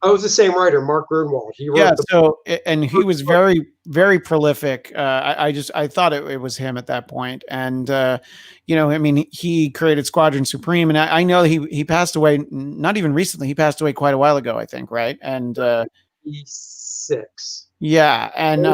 I was the same writer, Mark Grunwald. He Yeah, wrote the so and he was very prolific. I thought it was him at that point, and I mean, he created Squadron Supreme, and I know he passed away not even recently. He passed away quite a while ago, I think, right? And 6. yeah, and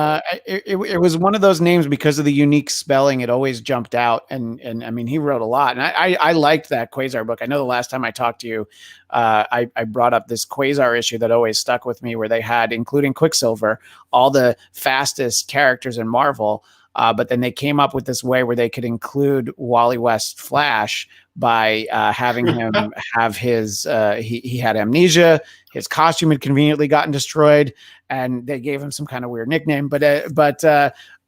it was one of those names because of the unique spelling. It always jumped out, and I mean, he wrote a lot, and I liked that Quasar book. I know the last time I talked to you, I brought up this Quasar issue that always stuck with me, where they had, including Quicksilver, all the fastest characters in Marvel. But then they came up with this way where they could include Wally West Flash by having him have his he had amnesia, his costume had conveniently gotten destroyed, and they gave him some kind of weird nickname. But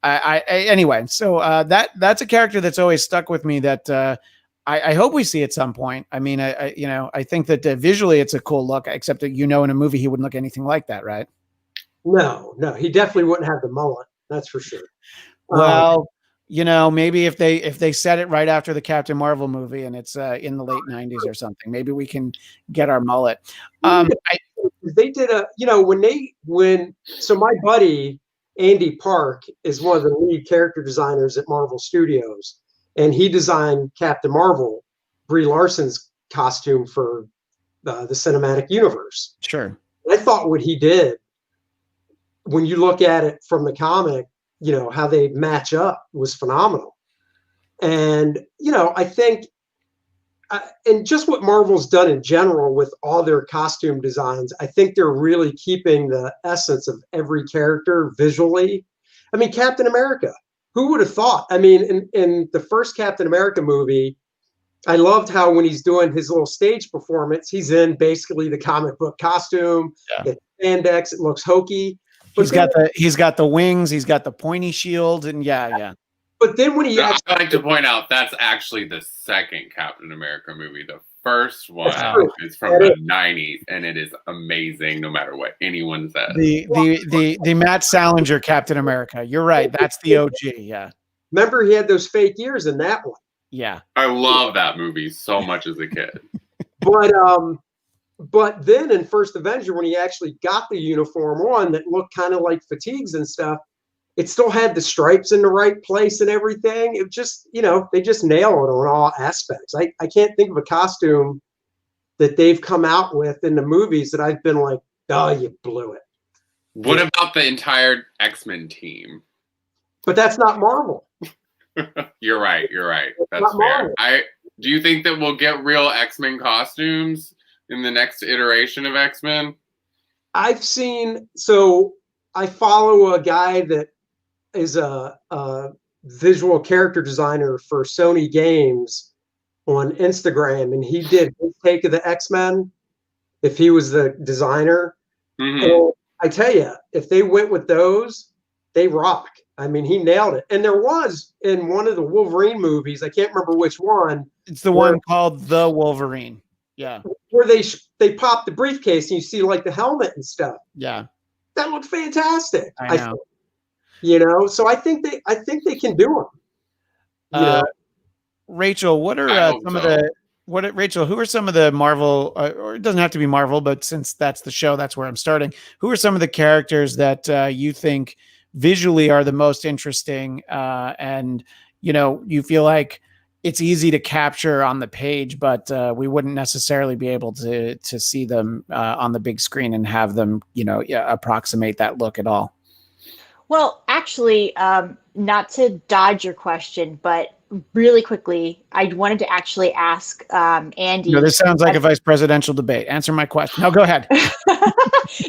anyway, so that's a character that's always stuck with me that I hope we see at some point. I mean, I think that visually it's a cool look, except that in a movie he wouldn't look anything like that, right? No, he definitely wouldn't have the mullet. That's for sure. Well, maybe if they set it right after the Captain Marvel movie and it's in the late 90s or something, maybe we can get our mullet. They did so my buddy Andy Park is one of the lead character designers at Marvel Studios, and he designed Captain Marvel, Brie Larson's costume for the cinematic universe. Sure. I thought what he did, when you look at it from the comic, how they match up was phenomenal. And, I think, and just what Marvel's done in general with all their costume designs, I think they're really keeping the essence of every character visually. I mean, Captain America, who would have thought? I mean, in the first Captain America movie, I loved how when he's doing his little stage performance, he's in basically the comic book costume. Yeah. It's spandex, it looks hokey. He's got the wings, he's got the pointy shield, and yeah. But then when I'd like to point out that's actually the second Captain America movie. The first one is from the 90s, and it is amazing no matter what anyone says. The Matt Salinger Captain America. You're right. That's the OG, yeah. Remember he had those fake ears in that one. Yeah. I love that movie so much as a kid. But then in First Avenger, when he actually got the uniform on that looked kind of like fatigues and stuff, it still had the stripes in the right place and everything. It just, they just nail it on all aspects. I can't think of a costume that they've come out with in the movies that I've been like, oh, you blew it. What about the entire X-Men team? But that's not Marvel. You're right. That's fair. Do you think that we'll get real X-Men costumes in the next iteration of X-Men? I follow a guy that is a visual character designer for Sony Games on Instagram, and he did his take of the X-Men if he was the designer. Mm-hmm. And I tell you, if they went with those, they rock. I mean, he nailed it. And there was in one of the Wolverine movies, I can't remember which one. It's the one called The Wolverine. Yeah. Where they pop the briefcase and you see like the helmet and stuff. Yeah. That looked fantastic. I know. So I think they can do them. Rachel, what are Rachel, who are some of the Marvel, or it doesn't have to be Marvel, but since that's the show, that's where I'm starting. Who are some of the characters that you think visually are the most interesting, and you feel like it's easy to capture on the page, but we wouldn't necessarily be able to see them on the big screen and have them, approximate that look at all? Well, actually, not to dodge your question, but really quickly, I wanted to actually ask Andy. No, this sounds like a vice presidential debate. Answer my question. No, go ahead.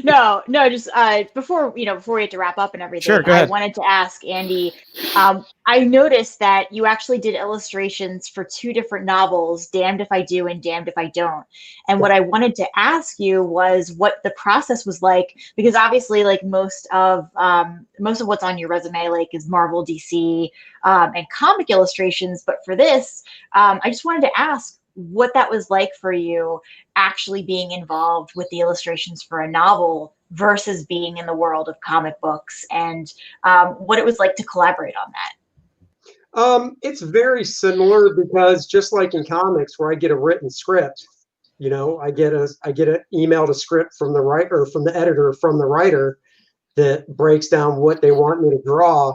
No, just before we have to wrap up and everything, sure, go ahead. I wanted to ask Andy, I noticed that you actually did illustrations for 2 different novels, Damned If I Do and Damned If I Don't. And what I wanted to ask you was what the process was like, because obviously like most of what's on your resume like is Marvel, DC, and comic illustrations. But for this, I just wanted to ask what that was like for you actually being involved with the illustrations for a novel versus being in the world of comic books, and what it was like to collaborate on that. It's very similar because just like in comics where I get a written script, I get an emailed a script from the writer, from the editor, from the writer that breaks down what they want me to draw.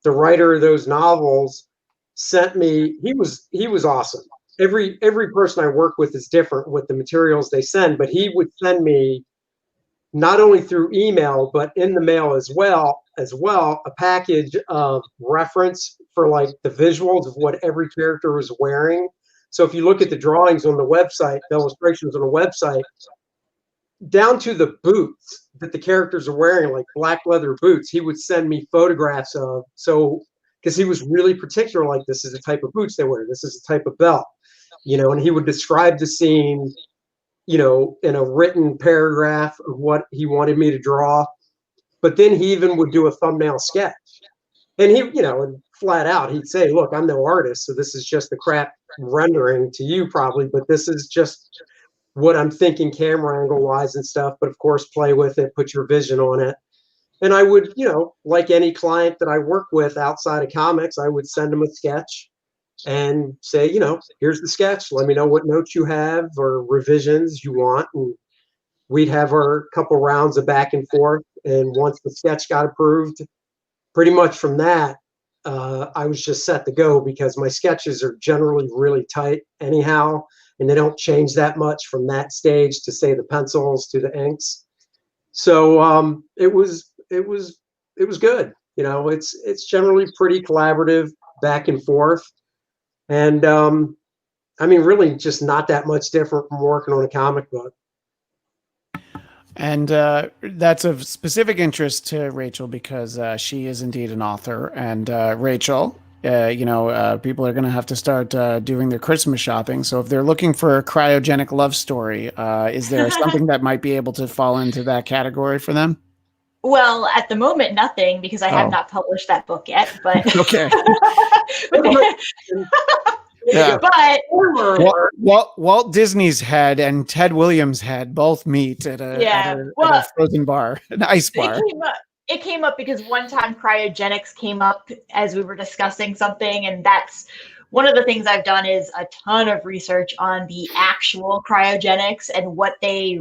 The writer of those novels sent me, he was awesome. Every person I work with is different with the materials they send, but he would send me not only through email, but in the mail as well, a package of reference for like the visuals of what every character was wearing. So if you look at the drawings on the website, the illustrations on the website, down to the boots that the characters are wearing, like black leather boots, he would send me photographs of. So, because he was really particular, like this is the type of boots they wear, this is the type of belt, and he would describe the scene, in a written paragraph of what he wanted me to draw. But then he even would do a thumbnail sketch. And he, and flat out, he'd say, look, I'm no artist, so this is just the crap rendering to you probably, but this is just what I'm thinking camera angle wise and stuff. But of course, play with it, put your vision on it. And I would, like any client that I work with outside of comics, I would send them a sketch and say, here's the sketch. Let me know what notes you have or revisions you want. And we'd have our couple rounds of back and forth. And once the sketch got approved, pretty much from that, I was just set to go because my sketches are generally really tight anyhow, and they don't change that much from that stage to say the pencils to the inks. So it was good. It's generally pretty collaborative back and forth. And really just not that much different from working on a comic book. And that's of specific interest to Rachel because she is indeed an author. And Rachel, people are going to have to start doing their Christmas shopping. So if they're looking for a cryogenic love story, is there something that might be able to fall into that category for them? Well, at the moment, nothing, because I have not published that book yet. But okay. Yeah. But Walt Disney's head and Ted Williams' head both meet at a frozen bar, an ice bar. It came up because one time cryogenics came up as we were discussing something, and that's one of the things I've done is a ton of research on the actual cryogenics and what they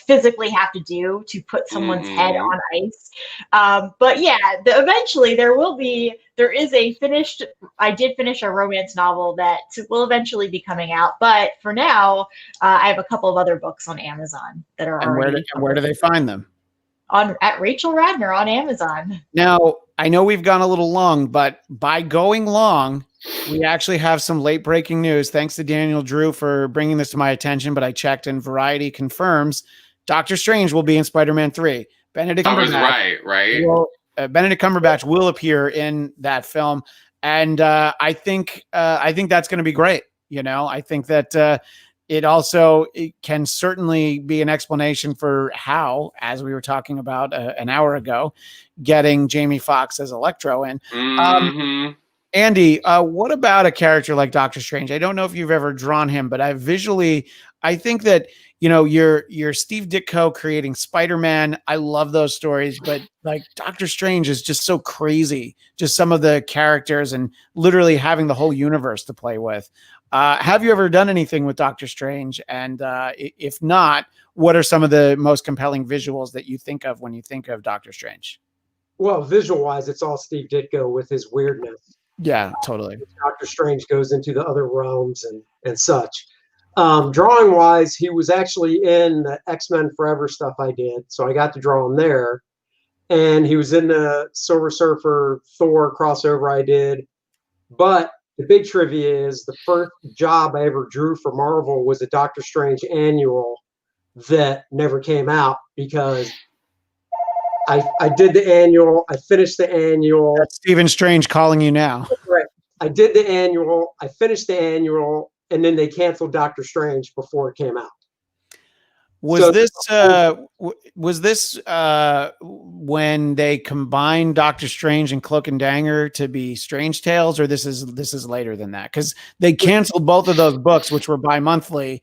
physically have to do to put someone's head on ice. But yeah, eventually I did finish a romance novel that will eventually be coming out. But for now, I have a couple of other books on Amazon that are already. And where do they find them? At Rachel Radner on Amazon. Now, I know we've gone a little long, but by going long, we actually have some late breaking news. Thanks to Daniel Drew for bringing this to my attention, but I checked and Variety confirms Doctor Strange will be in Spider-Man 3. Benedict Cumberbatch will appear in that film. And I think that's going to be great. I think that it can certainly be an explanation for how, as we were talking about an hour ago, getting Jamie Foxx as Electro in. Andy, what about a character like Doctor Strange? I don't know if you've ever drawn him, but I think that, you're Steve Ditko creating Spider-Man. I love those stories, but Doctor Strange is just so crazy, just some of the characters and literally having the whole universe to play with. Have you ever done anything with Doctor Strange? And if not, what are some of the most compelling visuals that you think of when you think of Doctor Strange? Well, visual-wise, it's all Steve Ditko with his weirdness. Yeah, totally. Doctor Strange goes into the other realms and such. Drawing-wise, he was actually in the X-Men Forever stuff I did, so I got to draw him there. And he was in the Silver Surfer Thor crossover I did. But the big trivia is the first job I ever drew for Marvel was a Doctor Strange annual that never came out because I did the annual. I finished the annual. That's Stephen Strange calling you now. Right. I did the annual. I finished the annual, and then they canceled Doctor Strange before it came out. Was this when they combined Doctor Strange and Cloak and Dagger to be Strange Tales, or this is later than that? Because they canceled both of those books, which were bi-monthly,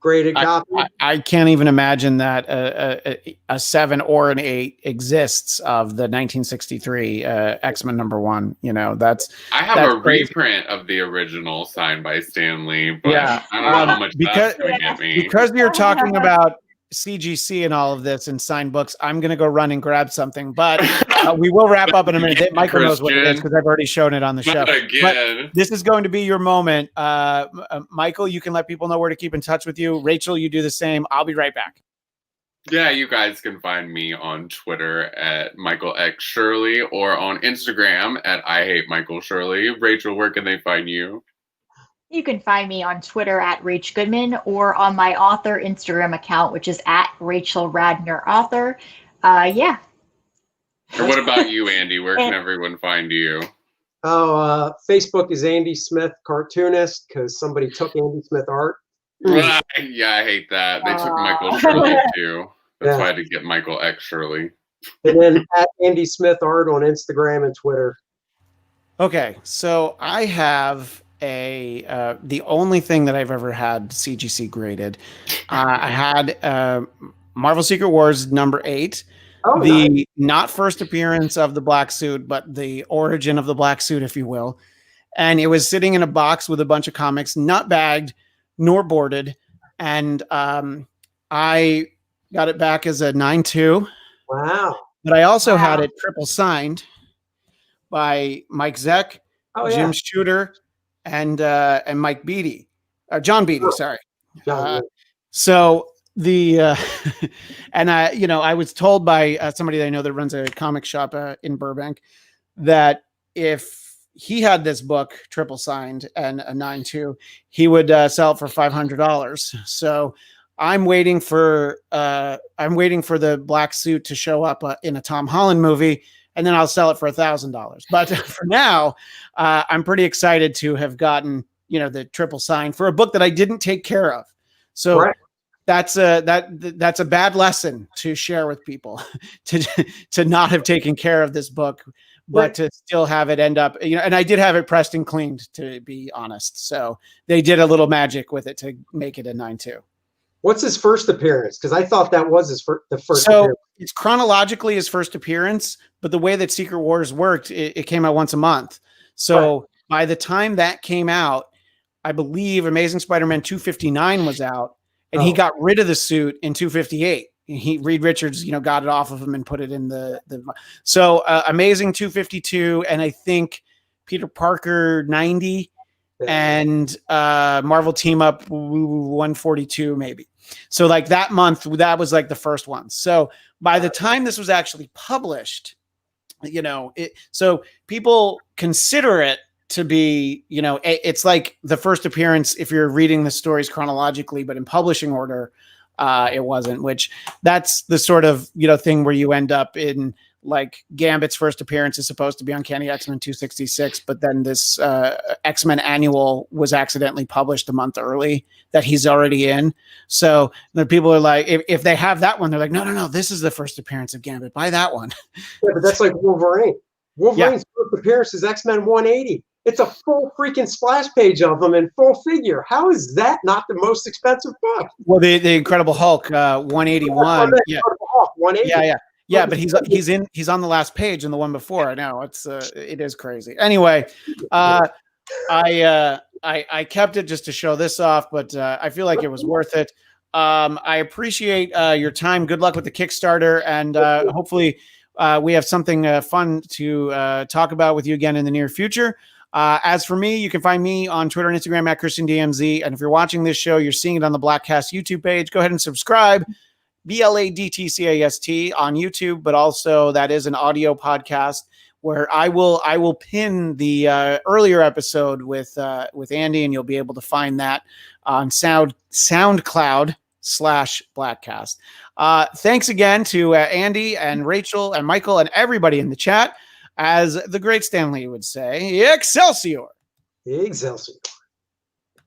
graded copy. I can't even imagine that a 7 or an 8 exists of the 1963 X-Men #1. You know, I have that's a crazy. reprint of the original signed by Stan Lee, but Yeah. I don't know how much that's going to get me. Because you're talking about CGC and all of this and signed books, I'm going to go run and grab something. But we will wrap up in a minute. Michael knows what it is because I've already shown it on the show. Not again. But this is going to be your moment. Michael, you can let people know where to keep in touch with you. Rachel, you do the same. I'll be right back. Yeah, you guys can find me on Twitter at Michael X Shirley or on Instagram at I Hate Michael Shirley. Rachel, where can they find you? You can find me on Twitter at Rach Goodman or on my author Instagram account, which is at Rachel Radner Author. Yeah. And what about you, Andy? Where can everyone find you? Oh, Facebook is Andy Smith Cartoonist because somebody took Andy Smith art. Yeah, I hate that. They took Michael Shirley too. That's why I had to get Michael X Shirley. And then at Andy Smith Art on Instagram and Twitter. Okay, so I have the only thing that I've ever had CGC graded. I had Marvel Secret Wars #8. Oh, the not first appearance of the black suit, but the origin of the black suit, if you will. And it was sitting in a box with a bunch of comics, not bagged nor boarded. And I got it back as a 9.2. Wow. But I also had it triple signed by Mike Zeck, Jim Shooter, and Mike Beatty, John Beatty, sorry. So the and I was told by somebody that I know that runs a comic shop in Burbank that if he had this book triple signed and a 9.2, he would sell it for $500. So I'm waiting for the black suit to show up in a Tom Holland movie, and then I'll sell it for $1,000. But for now, I'm pretty excited to have gotten the triple sign for a book that I didn't take care of. So that's a bad lesson to share with people to not have taken care of this book, but to still have it end up, and I did have it pressed and cleaned, to be honest. So they did a little magic with it to make it a 9.2. What's his first appearance? Because I thought that was the first so appearance. It's chronologically his first appearance, but the way that Secret Wars worked, it came out once a month. So by the time that came out, I believe Amazing Spider-Man 259 was out, and he got rid of the suit in 258. Reed Richards, got it off of him and put it in the so Amazing 252, and I think Peter Parker 90. And Marvel Team Up 142 maybe. So like that month, that was like the first one. So by the time this was actually published, so people consider it to be, it's like the first appearance if you're reading the stories chronologically, but in publishing order, it wasn't, which that's the sort of, thing where you end up in, like Gambit's first appearance is supposed to be Uncanny X-Men 266, but then this X-Men annual was accidentally published a month early that he's already in. So the people are like, if they have that one, they're like, no, this is the first appearance of Gambit. Buy that one. Yeah, but that's like Wolverine. Wolverine's first appearance is X-Men 180. It's a full freaking splash page of them in full figure. How is that not the most expensive book? Well, the Incredible Hulk 181. Yeah. Incredible Hulk 180. Yeah, but he's on the last page in the one before. I know it is crazy. Anyway, I kept it just to show this off, but I feel like it was worth it. I appreciate your time. Good luck with the Kickstarter, and hopefully we have something fun to talk about with you again in the near future. As for me, you can find me on Twitter and Instagram at ChristianDMZ. And if you're watching this show, you're seeing it on the Blackcast YouTube page. Go ahead and subscribe. BLADTCAST on YouTube, but also that is an audio podcast where I will pin the earlier episode with Andy, and you'll be able to find that on SoundCloud/Blackcast. Thanks again to Andy and Rachel and Michael and everybody in the chat. As the great Stan Lee would say, Excelsior! Excelsior.